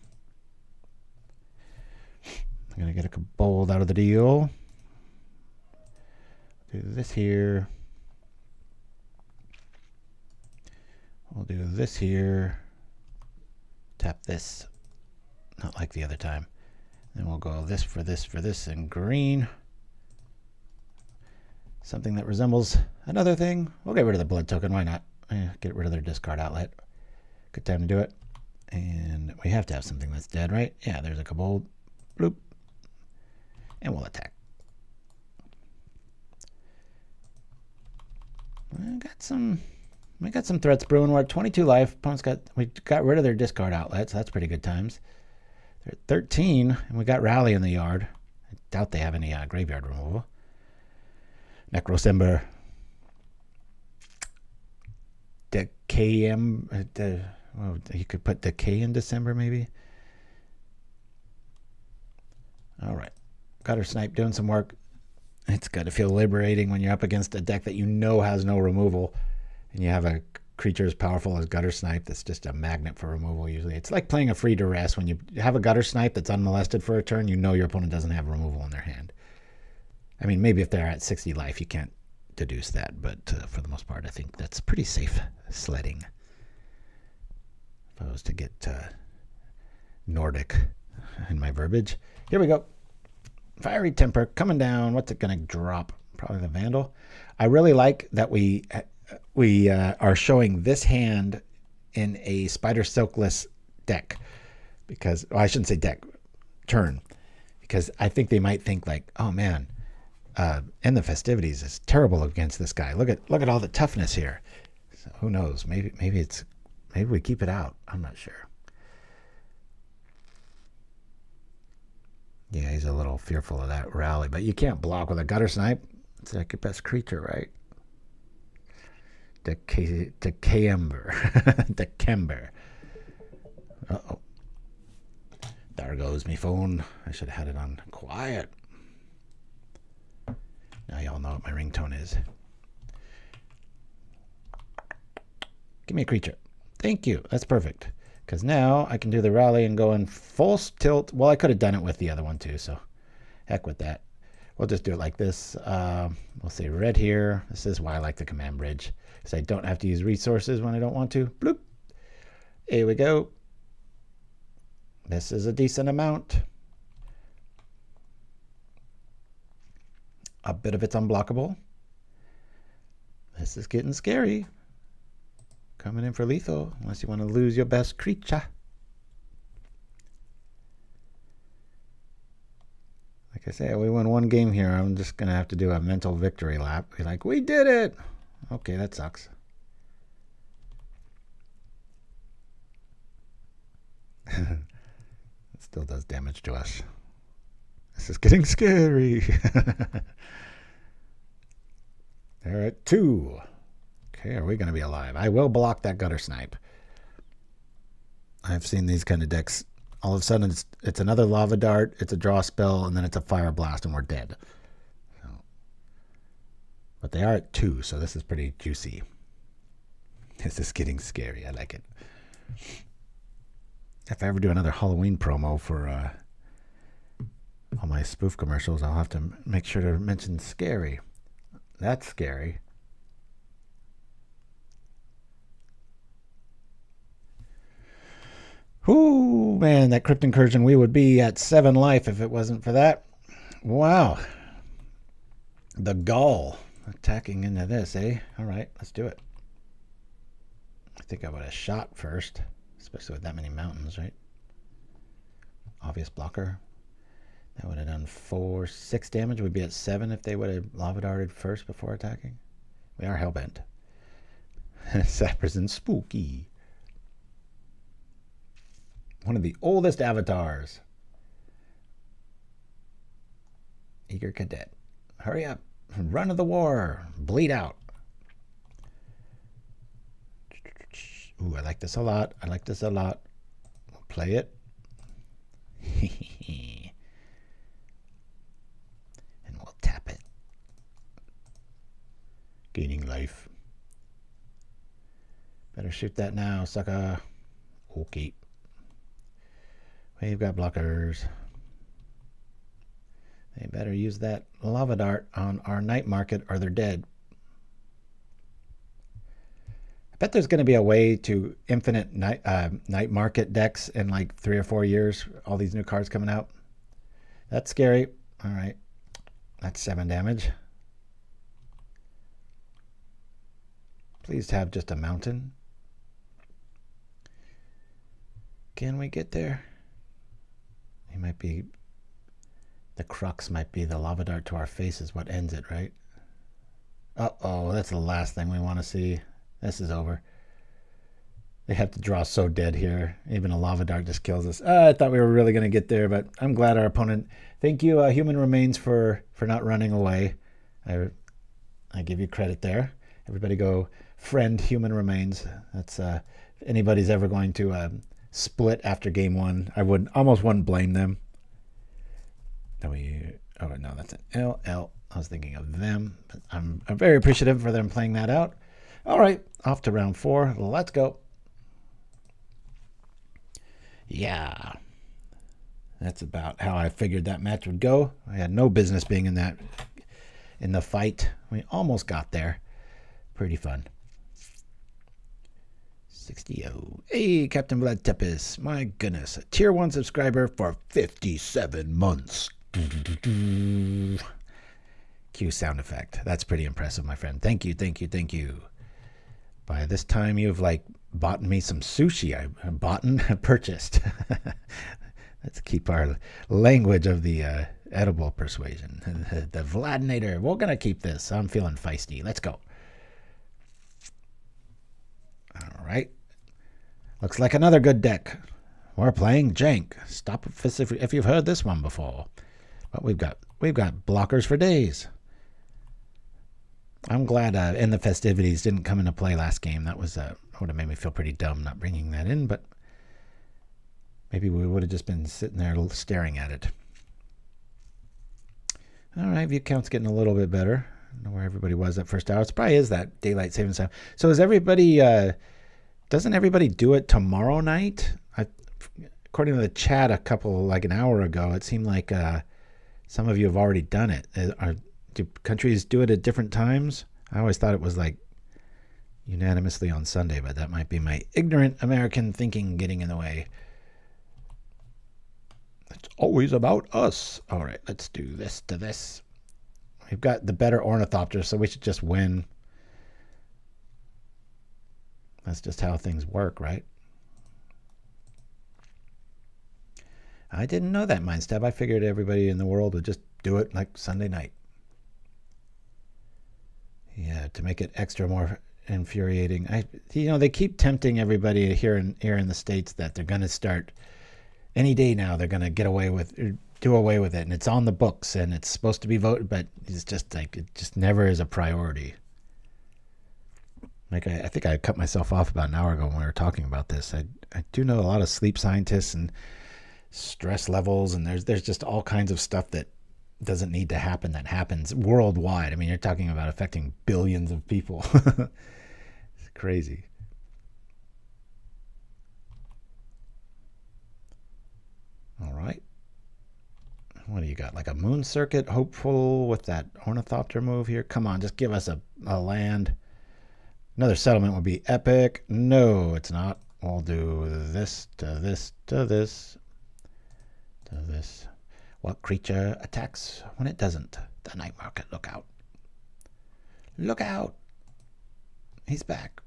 Speaker 1: I'm going to get a Kobold out of the deal. Do this here. We'll do this here. Tap this. Not like the other time. Then we'll go this for this for this in green. Something that resembles another thing. We'll get rid of the blood token. Why not? Get rid of their discard outlet. Good time to do it. And we have to have something that's dead, right? Yeah, there's a Kobold. Bloop. And we'll attack. We got some threats brewing. We're at 22 life. Opponents we got rid of their discard outlet, so that's pretty good times. They're at 13, and we got Rally in the yard. I doubt they have any graveyard removal. Necrosember. Well, you could put Decay in December, maybe. All right. Gutter Snipe doing some work. It's got to feel liberating when you're up against a deck that you know has no removal. And you have a creature as powerful as Gutter Snipe that's just a magnet for removal usually. It's like playing a free duress. When you have a Gutter Snipe that's unmolested for a turn, you know your opponent doesn't have removal in their hand. I mean, maybe if they're at 60 life, you can't deduce that. But for the most part, I think that's pretty safe sledding. If I was to get Nordic in my verbiage. Here we go. Fiery Temper coming down. What's it going to drop? Probably the Vandal. I really like that we are showing this hand in a Spidersilkless deck, because, well, I shouldn't say deck, turn, because I think they might think like, oh man, End the Festivities is terrible against this guy. Look at all the toughness here. So who knows? Maybe we keep it out. I'm not sure. Yeah, he's a little fearful of that Rally, but you can't block with a Gutter Snipe. It's like your best creature, right? December. Uh-oh. There goes me phone. I should have had it on quiet. Now y'all know what my ringtone is. Give me a creature. Thank you. That's perfect. Because now I can do the Rally and go in full tilt. Well, I could have done it with the other one too, so heck with that. We'll just do it like this. We'll say red here. This is why I like the command bridge, because I don't have to use resources when I don't want to. Bloop. Here we go. This is a decent amount. A bit of it's unblockable. This is getting scary. Coming in for lethal, unless you want to lose your best creature. Like I say, we won one game here. I'm just going to have to do a mental victory lap. Be like, we did it! Okay, that sucks. It still does damage to us. This is getting scary. They're at 2. Okay, are we going to be alive? I will block that Gutter Snipe. I've seen these kind of decks. All of a sudden, it's another Lava Dart, it's a draw spell, and then it's a Fire Blast, and we're dead. So, but they are at 2, so this is pretty juicy. This is getting scary. I like it. If I ever do another Halloween promo for all my spoof commercials, I'll have to make sure to mention scary. That's scary. Ooh, man, that Crypt Incursion, we would be at 7 life if it wasn't for that. Wow. The gall attacking into this, eh? All right, let's do it. I think I would have shot first, especially with that many mountains, right? Obvious blocker. That would have done 6 damage. We'd be at 7 if they would have lava darted first before attacking. We are hellbent. Sappers and spooky. One of the oldest avatars. Eager cadet. Hurry up. Run to the war. Bleed out. Ooh, I like this a lot. I like this a lot. We'll play it. And we'll tap it. Gaining life. Better shoot that now, sucker. Okay. We've got blockers. They better use that lava dart on our night market or they're dead. I bet there's going to be a way to infinite night market decks in like 3 or 4 years. All these new cards coming out. That's scary. All right. That's 7 damage. Please have just a mountain. Can we get there? He might be... The crux might be the lava dart to our face is what ends it, right? Uh-oh, that's the last thing we want to see. This is over. They have to draw so dead here. Even a lava dart just kills us. I thought we were really going to get there, but I'm glad our opponent... Thank you, Human Remains, for not running away. I give you credit there. Everybody go friend Human Remains. That's if anybody's ever going to split after game 1, I almost wouldn't blame them. Oh no, that's an LL. I was thinking of them, but I'm very appreciative for them playing that out. All right, off to round 4. Let's go. Yeah, that's about how I figured that match would go. I had no business being in the fight. We almost got there. Pretty fun. 60-0. Hey, Captain Vlad Tepes. My goodness, a tier 1 subscriber for 57 months. Cue sound effect. That's pretty impressive, my friend. Thank you, thank you, thank you. By this time, you've like bought me some sushi. I bought and purchased. Let's keep our language of the edible persuasion. The Vladinator. We're gonna keep this. I'm feeling feisty. Let's go. All right. Looks like another good deck. We're playing Jank. Stop if you've heard this one before. But we've got blockers for days. I'm glad In the Festivities didn't come into play last game. That was would have made me feel pretty dumb not bringing that in, but maybe we would have just been sitting there staring at it. All right, view count's getting a little bit better. I don't know where everybody was that first hour. It probably is that daylight savings time. So is everybody? Doesn't everybody do it tomorrow night? According to the chat, an hour ago, it seemed like some of you have already done it. Do countries do it at different times? I always thought it was like unanimously on Sunday, but that might be my ignorant American thinking getting in the way. It's always about us. All right, let's do this to this. We've got the better Ornithopter, so we should just win. That's just how things work, right? I didn't know that, Mindstab. I figured everybody in the world would just do it like Sunday night. Yeah, to make it extra more infuriating. They keep tempting everybody here in the States that they're going to start any day now. They're going to do away with it, and it's on the books, and it's supposed to be voted, but it's just like it just never is a priority. Like I think I cut myself off about an hour ago when we were talking about this. I do know a lot of sleep scientists and stress levels, and there's just all kinds of stuff that doesn't need to happen that happens worldwide. I mean, you're talking about affecting billions of people. It's crazy. All right. What do you got? Like a Moon Circuit hopeful with that Ornithopter move here? Come on, just give us a land. Another settlement would be epic. No, it's not. We'll do this to this to this to this. What creature attacks when it doesn't? The Night Market. Look out. Look out. He's back.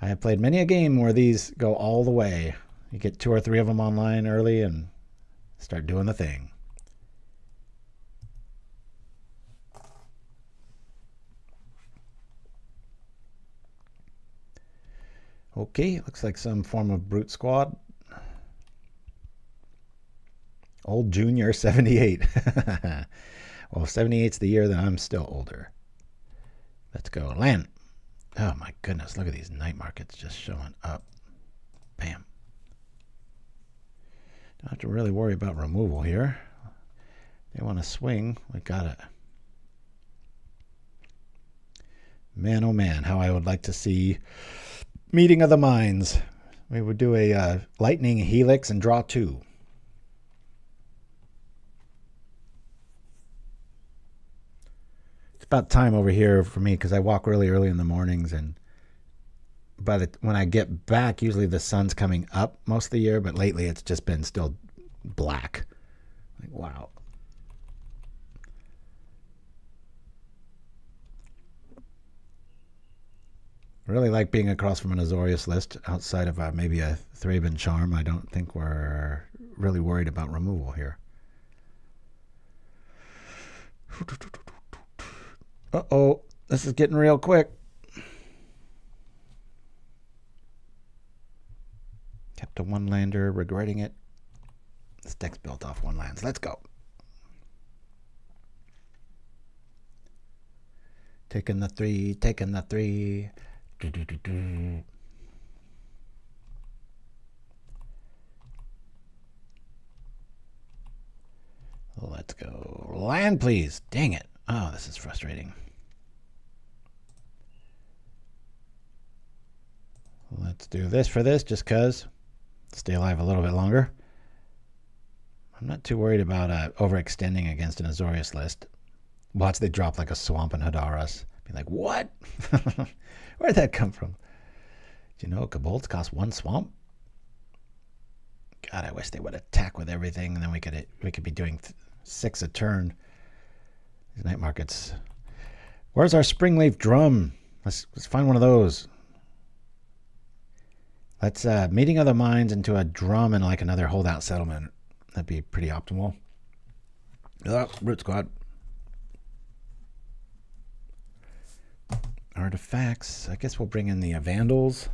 Speaker 1: I have played many a game where these go all the way. You get 2 or 3 of them online early and start doing the thing. Okay, looks like some form of brute squad. Old Junior 78. Well, if 78's the year, then I'm still older. Let's go. Land. Oh my goodness, look at these night markets just showing up. Bam. Don't have to really worry about removal here. They want to swing. We got it. Man, oh man, how I would like to see Meeting of the Minds. We would do a lightning helix and draw 2. It's about time over here for me because I walk really early in the mornings, and when I get back, usually the sun's coming up most of the year, but lately it's just been still black. Like, wow. I really like being across from an Azorius list outside of maybe a Thraben Charm. I don't think we're really worried about removal here. Uh-oh, this is getting real quick. Kept a 1-lander, regretting it. This deck's built off 1-lands. Let's go. Taking the 3, taking the 3. Let's go. Land, please. Dang it. Oh, this is frustrating. Let's do this for this, just because. Stay alive a little bit longer. I'm not too worried about overextending against an Azorius list. Watch they drop like a Swamp and Hadaras. Be like, what? Where'd that come from? Do you know Kobolds cost 1 swamp? God, I wish they would attack with everything, and then we could be doing 6 a turn. These night markets. Where's our Springleaf Drum? Let's find one of those. Let's Meeting of the Minds into a drum and like another Holdout Settlement. That'd be pretty optimal. Oh, Root Squad. Artifacts. I guess we'll bring in the Vandals.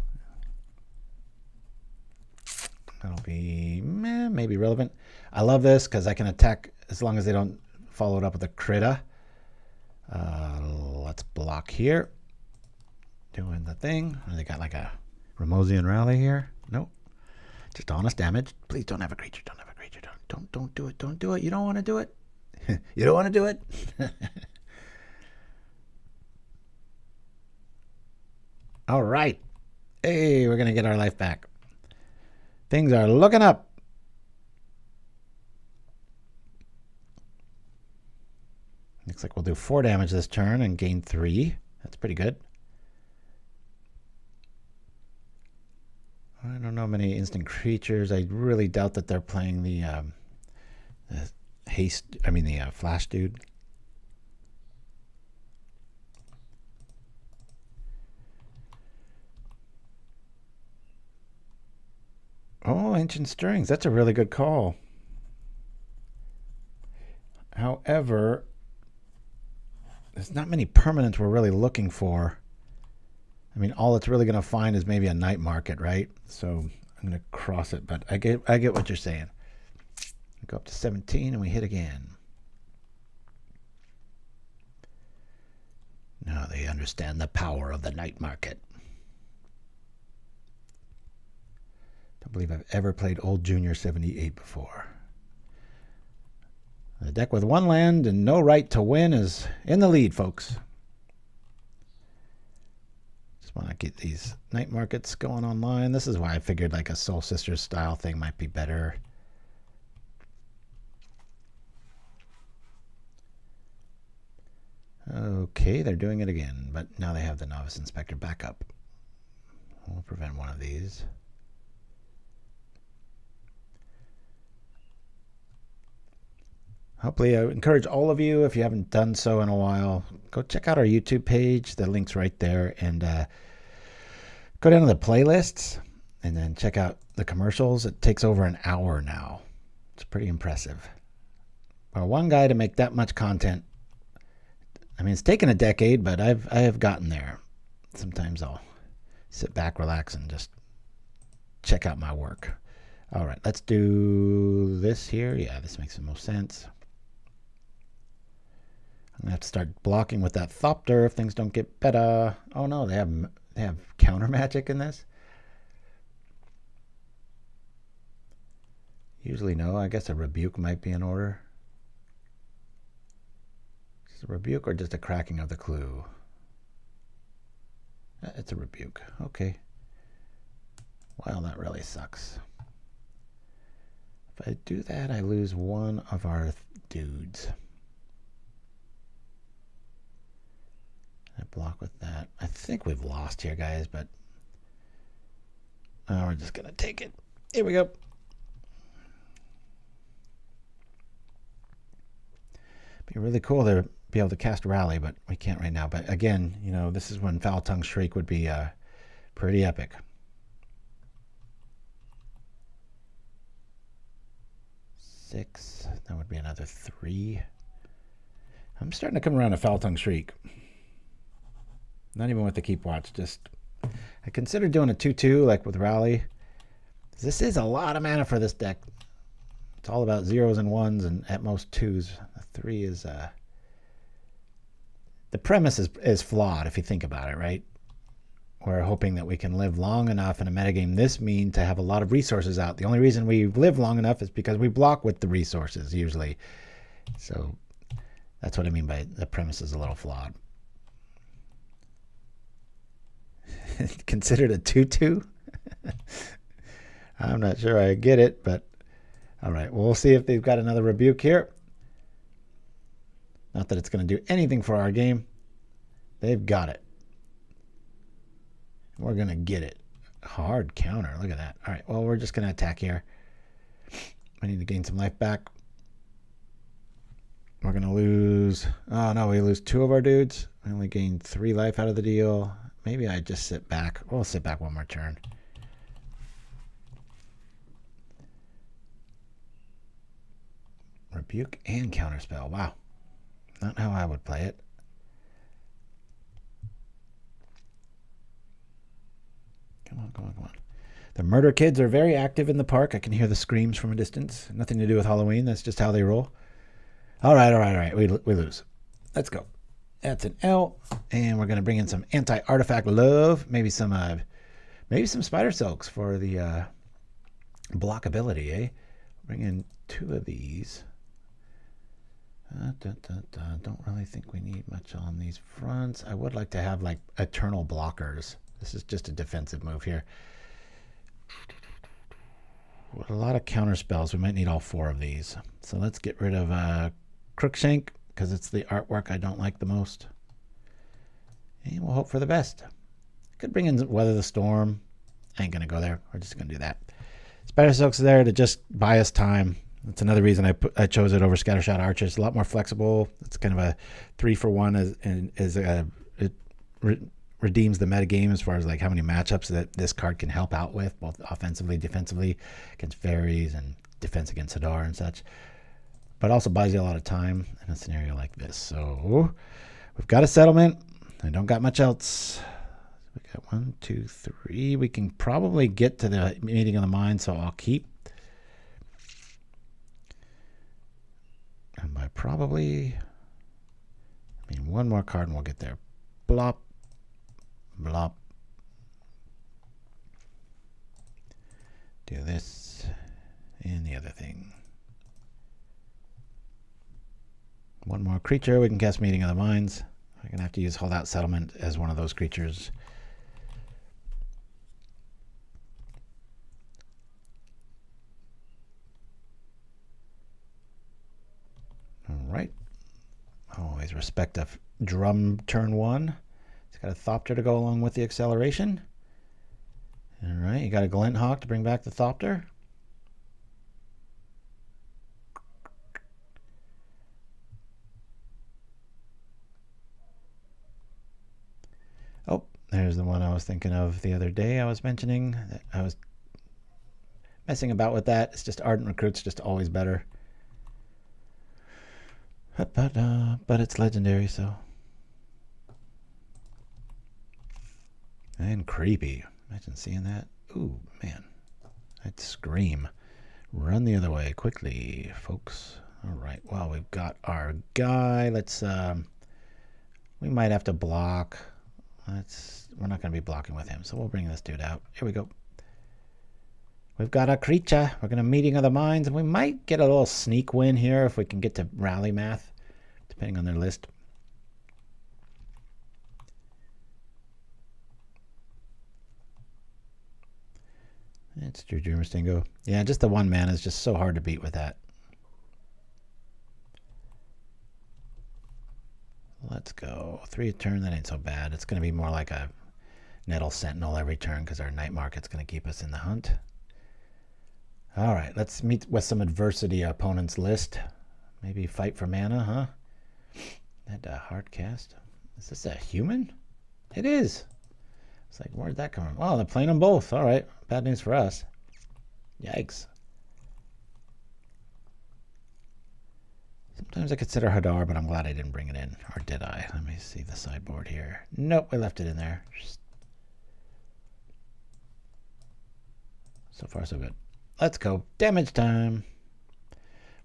Speaker 1: That'll be maybe relevant. I love this because I can attack as long as they don't follow it up with a critter. Let's block here. Doing the thing. They got like a Ramosian Rally here. Nope. Just honest damage. Please don't have a creature. Don't have a creature. Don't do it. Don't do it. You don't want to do it. You don't want to do it. All right. Hey, we're going to get our life back. Things are looking up. Looks like we'll do 4 damage this turn and gain 3. That's pretty good. I don't know many instant creatures. I really doubt that they're playing the flash dude. Oh, Ancient Stirrings. That's a really good call. However, there's not many permanents we're really looking for. I mean, all it's really going to find is maybe a night market, right? So I'm going to cross it, but I get what you're saying. Go up to 17 and we hit again. Now they understand the power of the night market. Don't believe I've ever played Old Junior 78 before. The deck with 1 land and no right to win is in the lead, folks. Just want to get these night markets going online. This is why I figured like a Soul Sisters style thing might be better. Okay, they're doing it again, but now they have the Novice Inspector back up. We'll prevent one of these. Hopefully, I encourage all of you, if you haven't done so in a while, go check out our YouTube page. The link's right there. And go down to the playlists and then check out the commercials. It takes over an hour now. It's pretty impressive. For one guy to make that much content, I mean, it's taken a decade, but I have gotten there. Sometimes I'll sit back, relax, and just check out my work. All right, let's do this here. Yeah, this makes the most sense. I'm gonna have to start blocking with that Thopter if things don't get better. Oh no, they have counter magic in this. Usually no. I guess a rebuke might be in order. Is it a rebuke or just a cracking of the clue? It's a rebuke. Okay. Well, that really sucks. If I do that, I lose one of our dudes. I block with that. I think we've lost here, guys, but we're just going to take it. Here we go. Be really cool to be able to cast Rally, but we can't right now. But again, you know, this is when Foul Tongue Shriek would be pretty epic. 6. That would be another 3. I'm starting to come around to Foul Tongue Shriek. Not even with the Keep Watch. Just I considered doing a 2/2 like with Rally. This is a lot of mana for this deck. It's all about 0s and 1s and at most 2s. The 3 is the premise is flawed if you think about it, right? We're hoping that we can live long enough in a metagame this mean to have a lot of resources out. The only reason we live long enough is because we block with the resources usually. So that's what I mean by the premise is a little flawed. Considered a 2/2? I'm not sure I get it, but all right. Well, we'll see if they've got another rebuke here. Not that it's going to do anything for our game. They've got it. We're going to get it. Hard counter. Look at that. All right. Well, we're just going to attack here. I need to gain some life back. We're going to lose. Oh, no. We lose 2 of our dudes. I only gained 3 life out of the deal. Maybe I just sit back. We'll sit back one more turn. Rebuke and counterspell. Wow. Not how I would play it. Come on, come on, come on. The murder kids are very active in the park. I can hear the screams from a distance. Nothing to do with Halloween. That's just how they roll. All right, all right, all right. We lose. Let's go. That's an L. And we're going to bring in some anti-artifact love. Maybe some Spidersilks for the blockability, eh? Bring in 2 of these. Don't really think we need much on these fronts. I would like to have like eternal blockers. This is just a defensive move here. With a lot of counter spells, we might need all 4 of these. So let's get rid of Crookshank because it's the artwork I don't like the most. And we'll hope for the best. Could bring in Weather the Storm. I ain't going to go there. We're just going to do that. Spidersilk's there to just buy us time. That's another reason I chose it over Scattershot Archer. It's a lot more flexible. It's kind of a 3-for-1 it redeems the metagame as far as like how many matchups that this card can help out with, both offensively, defensively, against fairies and defense against Hadar and such. But also buys you a lot of time in a scenario like this. So we've got a settlement. I don't got much else. We got 1, 2, 3. We can probably get to the meeting of the mind, so I'll keep. And by probably, I mean one more card and we'll get there. Blop, blop. Do this and the other thing. One more creature. We can cast Meeting of the Minds. I'm going to have to use Holdout Settlement as one of those creatures. Always respect a drum turn 1. It's got a Thopter to go along with the acceleration. All right, you got a Glint Hawk to bring back the Thopter. Oh, there's the one I was thinking of the other day. I was mentioning that I was messing about with that. It's just Ardent Recruit's just always better. But it's legendary, so. And creepy. Imagine seeing that. Ooh, man. I'd scream. Run the other way quickly, folks. All right. Well, we've got our guy. Let's, we might have to block. We're not going to be blocking with him, so we'll bring this dude out. Here we go. We've got a creature. We're going to Meeting of the Minds, and we might get a little sneak win here if we can get to Rally Math, depending on their list. It's Drew Dreamer Stingo. Yeah, just the 1 mana is just so hard to beat with that. Let's go. 3 a turn, that ain't so bad. It's going to be more like a Nettle Sentinel every turn because our Night Market's going to keep us in the hunt. All right, let's meet with some adversity opponent's list. Maybe fight for mana, huh? That hard cast. Is this a human? It is. It's like, where'd that come from? Oh, they're playing them both. All right, bad news for us. Yikes. Sometimes I consider Hadar, but I'm glad I didn't bring it in. Or did I? Let me see the sideboard here. Nope, we left it in there. So far, so good. Let's go. Damage time.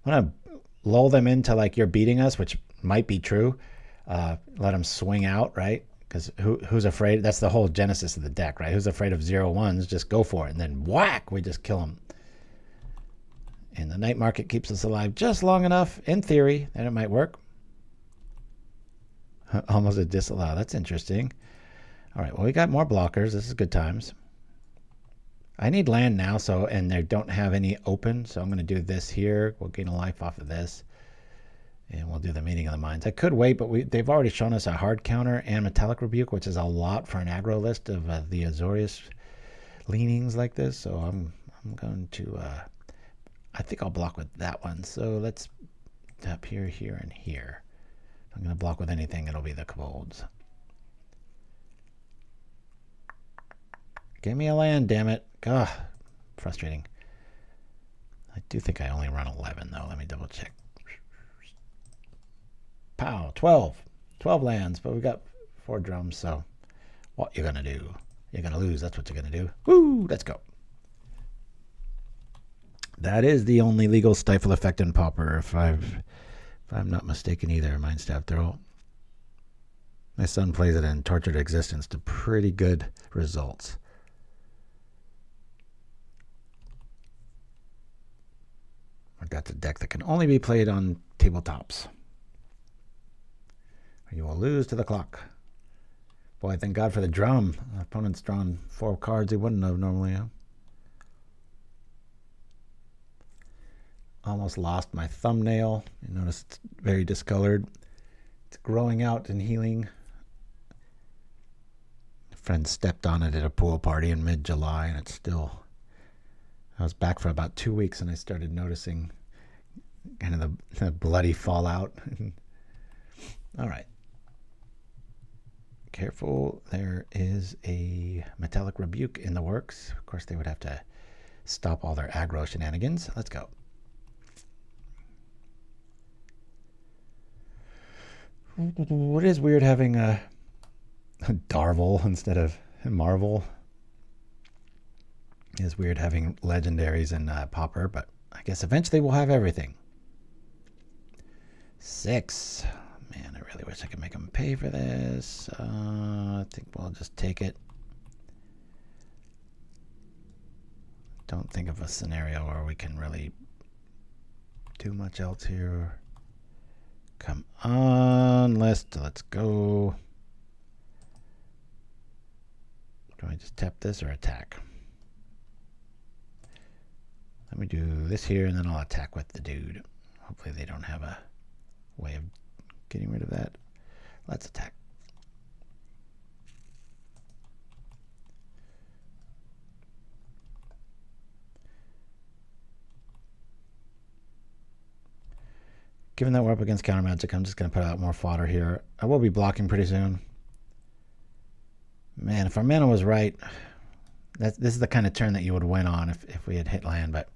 Speaker 1: I'm going to lull them into like you're beating us, which might be true. Let them swing out, right? Because who's afraid? That's the whole genesis of the deck, right? Who's afraid of 0/1s? Just go for it. And then whack, we just kill them. And the Night Market keeps us alive just long enough, in theory, that it might work. Almost a disallow. That's interesting. All right, well, we got more blockers. This is good times. I need land now, and they don't have any open, so I'm going to do this here. We'll gain a life off of this. And we'll do the Meeting of the Minds. I could wait, but they've already shown us a hard counter and Metallic Rebuke, which is a lot for an aggro list of the Azorius leanings like this. So I'm going to... I think I'll block with that one. So let's tap here, here, and here. If I'm going to block with anything, it'll be the Kobolds. Give me a land, damn it. Ugh, frustrating. I do think I only run 11, though. Let me double check. Pow, 12. 12 lands, but we've got 4 drums, so what you going to do? You're going to lose. That's what you're going to do. Woo, let's go. That is the only legal stifle effect in Pauper, if I'm not mistaken either. Mind Stab Throw. My son plays it in Tortured Existence to pretty good results. That's a deck that can only be played on tabletops. You will lose to the clock. Boy, thank God for the drum. The opponent's drawn 4 cards he wouldn't have normally. Huh? Almost lost my thumbnail. You notice it's very discolored. It's growing out and healing. A friend stepped on it at a pool party in mid-July, and it's still... I was back for about 2 weeks, and I started noticing kind of the bloody fallout. All right. Careful. There is a Metallic Rebuke in the works. Of course, they would have to stop all their aggro shenanigans. Let's go. It is weird having a Darvel instead of Marvel. It is weird having legendaries in Pauper, but I guess eventually we'll have everything. 6. Man, I really wish I could make them pay for this. I think we'll just take it. Don't think of a scenario where we can really do much else here. Come on, list. Let's go. Do I just tap this or attack? Let me do this here, and then I'll attack with the dude. Hopefully they don't have a way of getting rid of that. Let's attack. Given that we're up against counter magic, I'm just going to put out more fodder here. I will be blocking pretty soon. Man, if our mana was right, this is the kind of turn that you would win on if we had hit land, but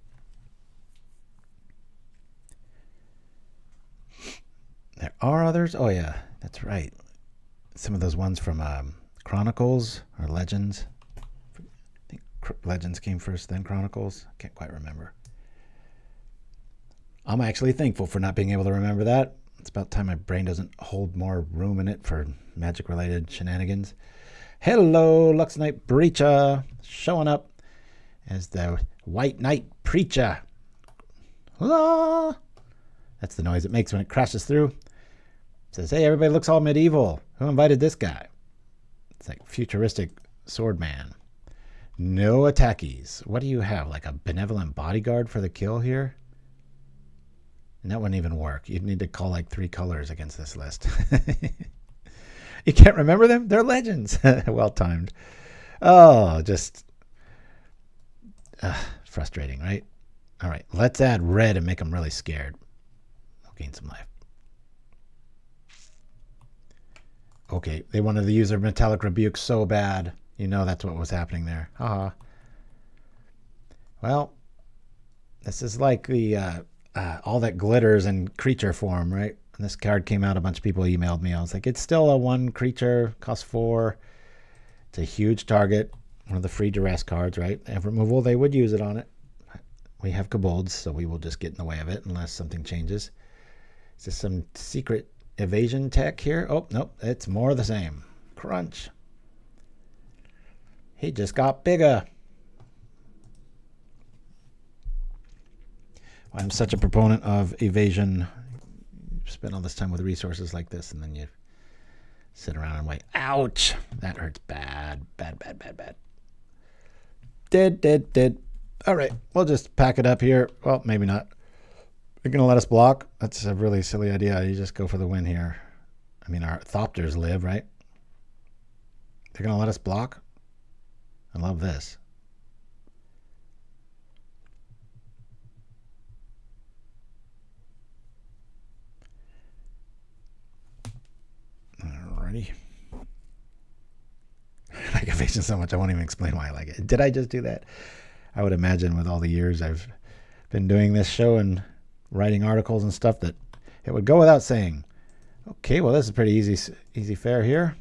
Speaker 1: there are others. Oh yeah, that's right. Some of those ones from Chronicles or Legends. I think Legends came first, then Chronicles. I can't quite remember. I'm actually thankful for not being able to remember that. It's about time my brain doesn't hold more room in it for magic-related shenanigans. Hello, Lux Knight Breacher, showing up as the White Knight Preacher. La! That's the noise it makes when it crashes through. It says, hey, everybody looks all medieval. Who invited this guy? It's like futuristic sword man. No attackies. What do you have? Like a benevolent bodyguard for the kill here? And that wouldn't even work. You'd need to call like 3 colors against this list. You can't remember them? They're legends. Well timed. Oh, just frustrating, right? All right, let's add red and make them really scared. I'll gain some life. Okay, they wanted to use their Metallic Rebuke so bad. You know that's what was happening there. Haha. Well, this is like the all that glitters in creature form, right? When this card came out, a bunch of people emailed me. I was like, it's still a 1 creature, costs 4. It's a huge target. One of the free duress cards, right? They have removal, they would use it on it. We have Kobolds, so we will just get in the way of it unless something changes. Is this some secret evasion tech here? Oh, nope, it's more of the same. Crunch. He just got bigger. I'm such a proponent of evasion. You spend all this time with resources like this, and then you sit around and wait. Ouch! That hurts bad. Bad, bad, bad, bad. Dead. All right, we'll just pack it up here. Well, maybe not. They're going to let us block? That's a really silly idea. You just go for the win here. I mean, our Thopters live, right? They're going to let us block? I love this. Alrighty. I like evasion so much I won't even explain why I like it. Did I just do that? I would imagine with all the years I've been doing this show and writing articles and stuff that it would go without saying. Okay, well this is pretty easy fare here.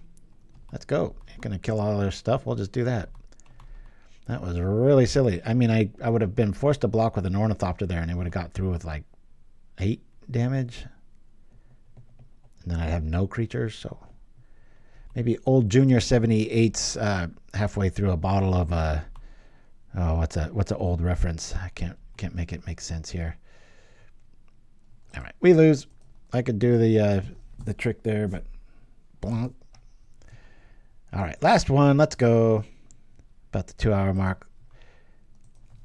Speaker 1: Let's go. You're gonna kill all their stuff. We'll just do that. That was really silly. I mean, I would have been forced to block with an Ornithopter there, and it would have got through with like 8 damage. And then I'd have no creatures, so maybe old Junior 78's halfway through a bottle of what's an old reference? I can't make it make sense here. All right, we lose. I could do the trick there, but bonk. All right, last one. Let's go. About the 2-hour mark.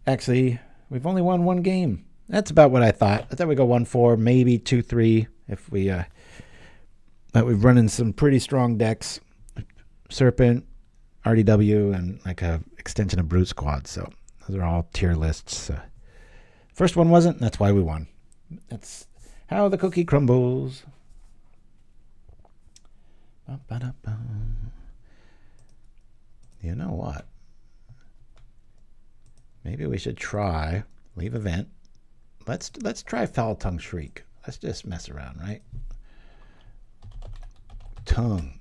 Speaker 1: Actually, we've only won 1 game. That's about what I thought. I thought we'd go 1-4, maybe 2-3 if we. But we've run in some pretty strong decks. Serpent, RDW, and like a extension of Brute Squad. So those are all tier lists. First one wasn't. That's why we won. That's how the cookie crumbles. You know what? Maybe we should try leave event. Let's try Foul Tongue Shriek. Let's just mess around, right? Tongue.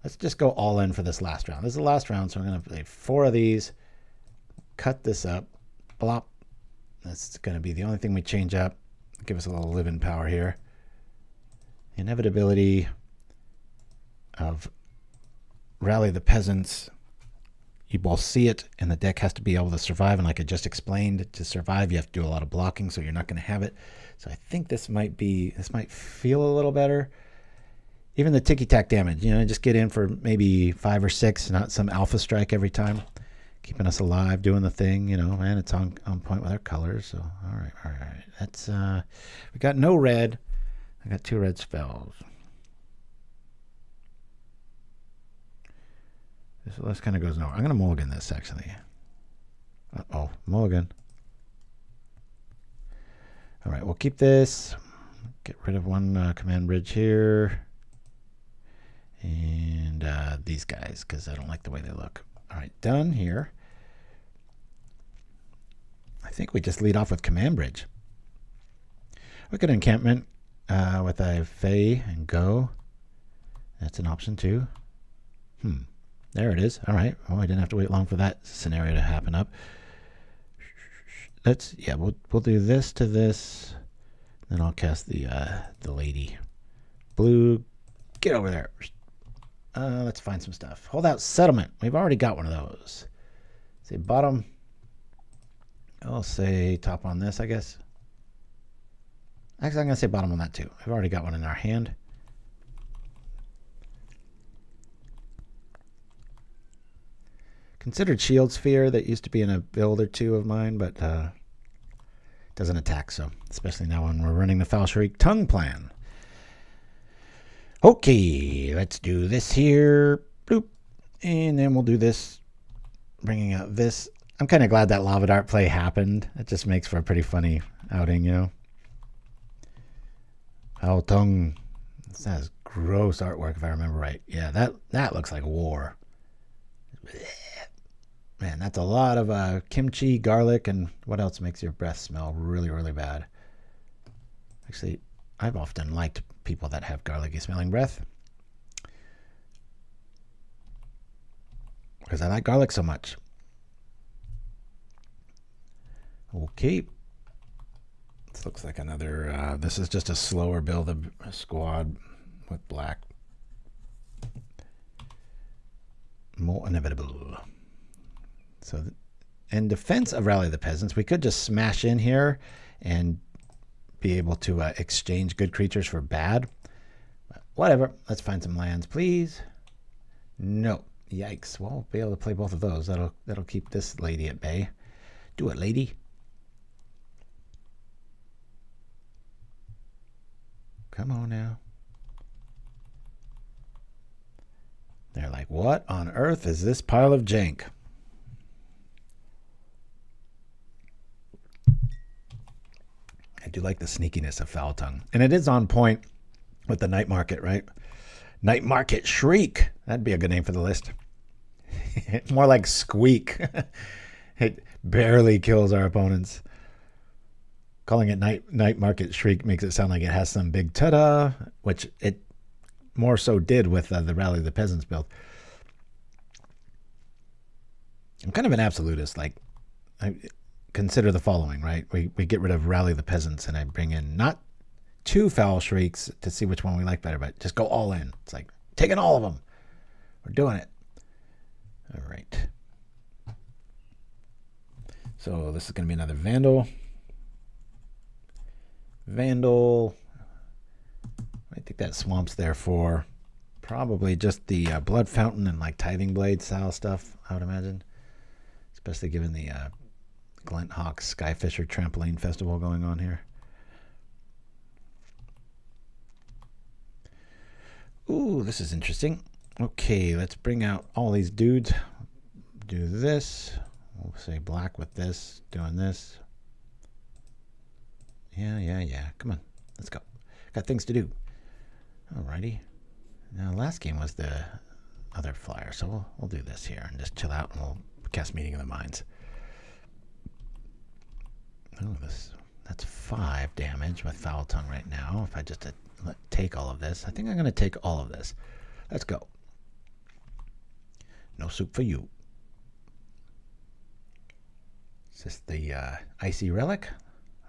Speaker 1: Let's just go all in for this last round. This is the last round, so I'm going to play 4 of these. Cut this up. Blop. That's going to be the only thing we change up. Give us a little live-in power here. Inevitability of Rally the Peasants. You will see it, and the deck has to be able to survive. And like I just explained, to survive, you have to do a lot of blocking, so you're not going to have it. So I think this might feel a little better. Even the ticky-tack damage, just get in for maybe 5 or 6, not some alpha strike every time. Keeping us alive, doing the thing, and it's on point with our colors. So, all right. That's, we got no red. I got 2 red spells. This list kind of goes nowhere. I'm going to mulligan this, actually. Uh-oh, mulligan. All right, we'll keep this. Get rid of 1 command bridge here. And these guys, because I don't like the way they look. All right, done here. I think we just lead off with command bridge. We could encampment with a Fae and go. That's an option too. There it is. All right. Oh, I didn't have to wait long for that scenario to happen up. We'll do this to this. Then I'll cast the lady. Blue, get over there. Let's find some stuff. Holdout Settlement. We've already got one of those. Say bottom. I'll say top on this, I guess. Actually, I'm going to say bottom on that too. We've already got one in our hand. Considered Shield Sphere. That used to be in a build or two of mine, but doesn't attack, so especially now when we're running the Foul Shriek Tongue plan. Okay, let's do this here. Bloop. And then we'll do this, bringing out this. I'm kind of glad that Lava Dart play happened. It just makes for a pretty funny outing, you know. Foul Tongue. This has gross artwork, if I remember right. Yeah, that looks like war. Man, that's a lot of kimchi, garlic, and what else makes your breath smell really, really bad? Actually, I've often liked people that have garlicky smelling breath because I like garlic so much. Okay. This looks like another, this is just a slower build of a squad with black. More inevitable. So, in defense of Rally the Peasants, we could just smash in here and be able to exchange good creatures for bad. But whatever. Let's find some lands, please. No. Yikes. Well, we'll be able to play both of those. That'll keep this lady at bay. Do it, lady. Come on now. They're like, what on earth is this pile of jank? I do like the sneakiness of Foul Tongue. And it is on point with the Night Market, right? Night Market Shriek. That'd be a good name for the list. More like Squeak. It barely kills our opponents. Calling it Night Market Shriek makes it sound like it has some big ta-da, which it more so did with the Rally the Peasants build. I'm kind of an absolutist. Like, consider the following, right? We get rid of Rally the Peasants, and I bring in not 2 Foul Shrieks to see which one we like better, but just go all in. It's like, taking all of them. We're doing it. All right. So this is going to be another Vandal. I think that swamp's there for probably just the Blood Fountain and like Tithing Blade style stuff, I would imagine. Especially given the Glint Hawk Skyfisher Trampoline Festival going on here. Ooh, this is interesting. Okay, let's bring out all these dudes. Do this. We'll say black with this. Doing this. Yeah. Come on. Let's go. Got things to do. Alrighty. Now, last game was the other flyer, so we'll do this here and just chill out, and we'll cast Meeting of the Minds. Oh, that's 5 damage with Foul Tongue right now. If I just take all of this, I think I'm going to take all of this. Let's go. No soup for you. Is this the Icy Relic?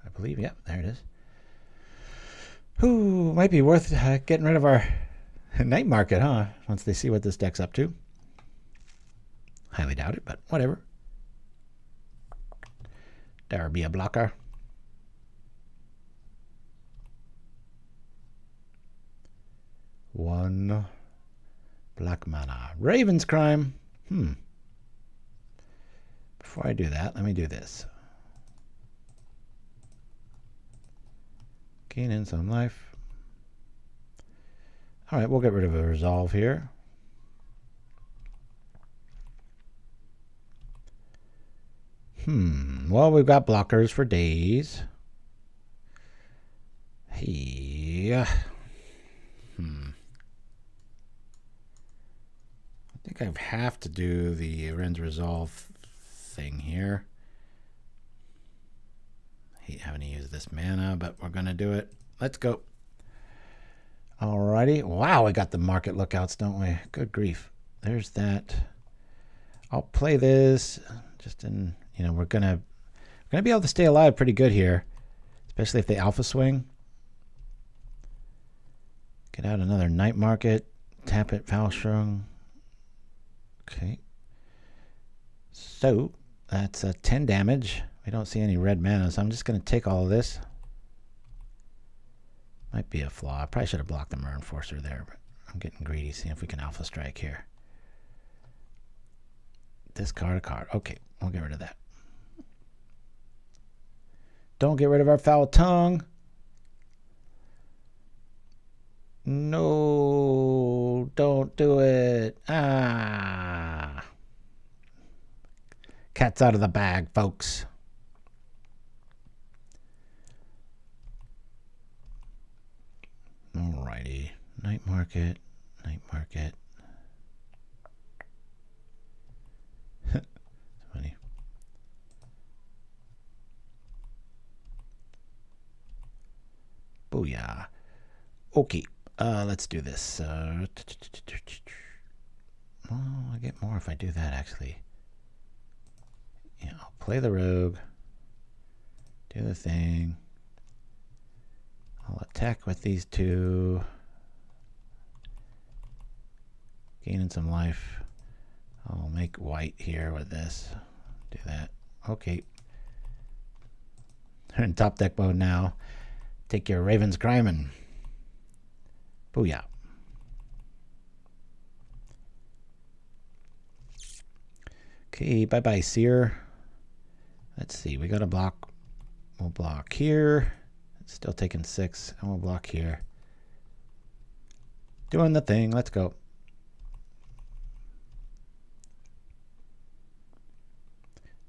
Speaker 1: I believe. Yep, there it is. Ooh, might be worth getting rid of our Night Market, huh? Once they see what this deck's up to. Highly doubt it, but whatever. There be a blocker. One black mana. Raven's Crime. Before I do that, let me do this. Gain in some life. All right, we'll get rid of a resolve here. Well, we've got blockers for days. Yeah. I think I have to do the Wrenn's Resolve thing here. Hate having to use this mana, but we're going to do it. Let's go. Alrighty. Wow, we got the market lookouts, don't we? Good grief. There's that. I'll play this just in, we're gonna be able to stay alive pretty good here, especially if they alpha swing. Get out another Night Market, tap it, Valstrung. Okay. So that's 10 damage. We don't see any red mana, so I'm just going to take all of this. Might be a flaw. I probably should have blocked the Mirror Enforcer there, but I'm getting greedy, seeing if we can alpha strike here. Discard a card. Okay, we'll get rid of that. Don't get rid of our Foul Tongue. No, don't do it. Ah. Cat's out of the bag, folks. Alrighty. Night Market. Night Market. Funny. Booyah. Okay. Let's do this. Oh, I get more if I do that, actually. Yeah, I'll play the rogue. Do the thing. I'll attack with these two. Gaining some life. I'll make white here with this. Do that. Okay. They're in top deck mode now. Take your Raven's Cryman. Booyah. Okay, bye-bye, Seer. Let's see, we got a block. We'll block here. It's still taking 6, and we'll block here. Doing the thing, let's go.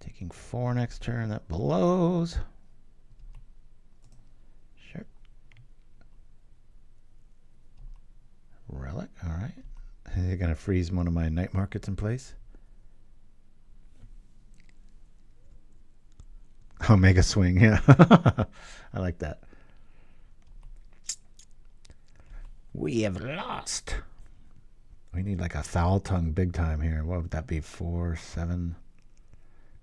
Speaker 1: Taking 4 next turn, that blows. Sure. Relic, all right. They're going to freeze one of my Night Markets in place. Omega Swing, yeah. I like that. We have lost. We need like a Foul Tongue big time here. What would that be? 4, 7.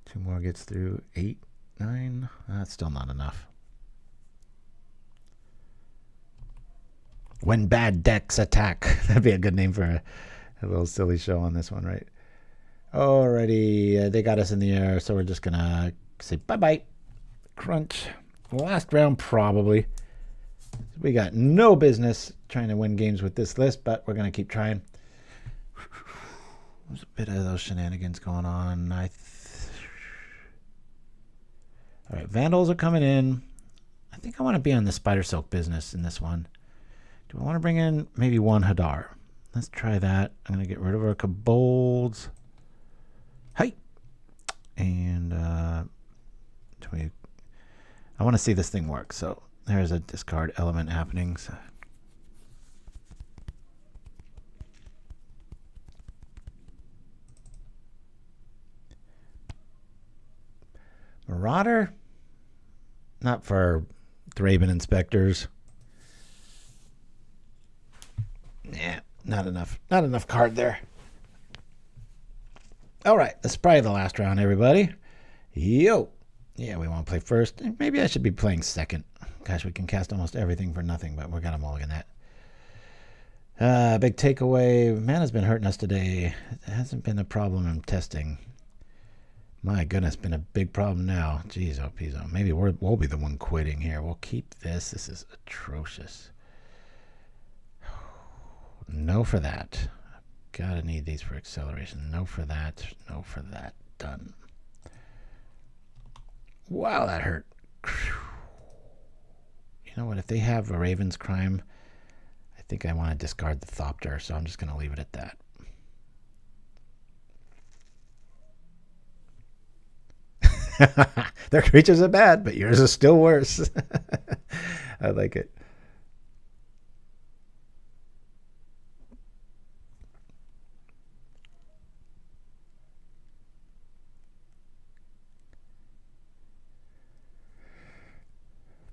Speaker 1: 2 more gets through. 8, 9. That's still not enough. When bad decks attack. That'd be a good name for a little silly show on this one, right? Alrighty. They got us in the air, so we're just going to say bye-bye. Crunch. Last round, probably. We got no business trying to win games with this list, but we're going to keep trying. There's a bit of those shenanigans going on. All right, Vandals are coming in. I think I want to be on the Spidersilk business in this one. Do I want to bring in maybe one Hadar? Let's try that. I'm going to get rid of our Kobolds. Hey! And I want to see this thing work. So there's a discard element happening. So. Marauder? Not for Thraben Inspectors. Nah, not enough. Not enough card there. All right, that's probably the last round, everybody. Yo! Yeah, we want to play first. Maybe I should be playing second. Gosh, we can cast almost everything for nothing, but we're going to mulligan that. Big takeaway. Mana's been hurting us today. It hasn't been a problem in testing. My goodness, been a big problem now. Jeez, oh, peas, oh. Maybe we'll be the one quitting here. We'll keep this. This is atrocious. No for that. Gotta need these for acceleration. No for that. No for that. Done. Wow, that hurt. You know what? If they have a Raven's Crime, I think I want to discard the Thopter, so I'm just going to leave it at that. Their creatures are bad, but yours is still worse. I like it.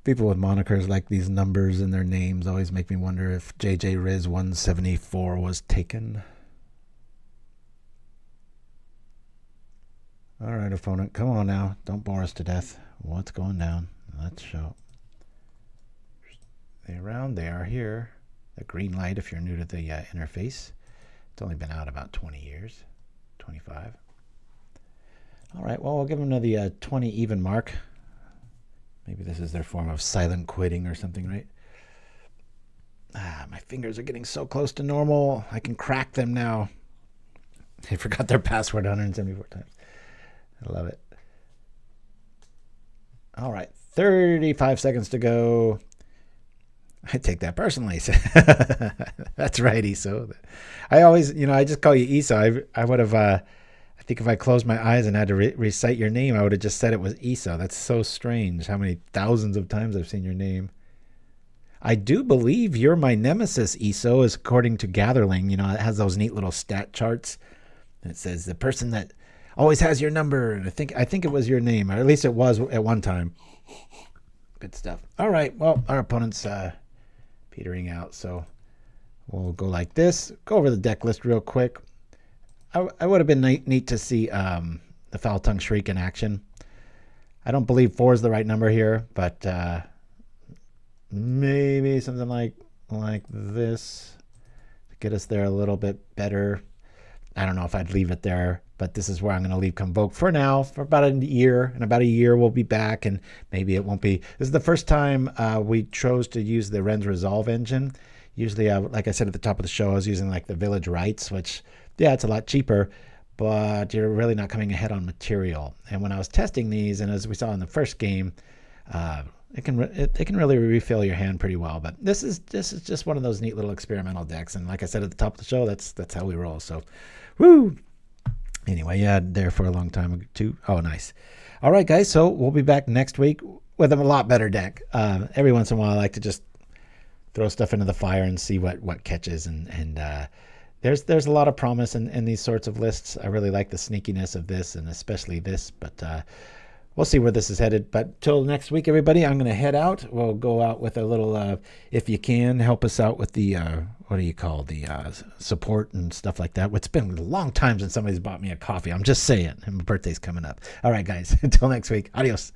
Speaker 1: People with monikers like these numbers in their names always make me wonder if JJ Riz 174 was taken. All right, opponent, come on now. Don't bore us to death. What's going down? Let's show. They're around. They are here. The green light if you're new to the interface. It's only been out about 20 years. 25. All right, well, we'll give them to the 20 even mark. Maybe this is their form of silent quitting or something, right? Ah, my fingers are getting so close to normal. I can crack them now. They forgot their password 174 times. I love it. All right, 35 seconds to go. I take that personally. That's right, Iso. I always, I just call you Iso. I would have, I think if I closed my eyes and had to recite your name, I would have just said it was Iso. That's so strange how many thousands of times I've seen your name. I do believe you're my nemesis, Iso, is according to Gatherling. It has those neat little stat charts. And it says the person that always has your number. And I think it was your name, or at least it was at one time. Good stuff. All right. Well, our opponent's petering out, so we'll go like this. Go over the deck list real quick. I would have been neat to see the Foul Tongue Shriek in action. I don't believe 4 is the right number here, but maybe something like this to get us there a little bit better. I don't know if I'd leave it there, but this is where I'm going to leave Convoke for now, for about a year. In about a year, we'll be back, and maybe it won't be. This is the first time we chose to use the Wrenn's Resolve engine. Usually, like I said at the top of the show, I was using like the Village Rites, which, yeah, it's a lot cheaper, but you're really not coming ahead on material. And when I was testing these, and as we saw in the first game, it can really refill your hand pretty well. But this is just one of those neat little experimental decks. And like I said at the top of the show, that's how we roll. So, woo! Anyway, yeah, there for a long time too. Oh, nice. All right, guys. So we'll be back next week with a lot better deck. Every once in a while, I like to just throw stuff into the fire and see what catches. And there's a lot of promise in these sorts of lists. I really like the sneakiness of this, and especially this. But we'll see where this is headed. But till next week, everybody, I'm going to head out. We'll go out with a little, if you can, help us out with the, what do you call, the support and stuff like that. It's been a long time since somebody's bought me a coffee. I'm just saying. And my birthday's coming up. All right, guys. Until next week. Adios.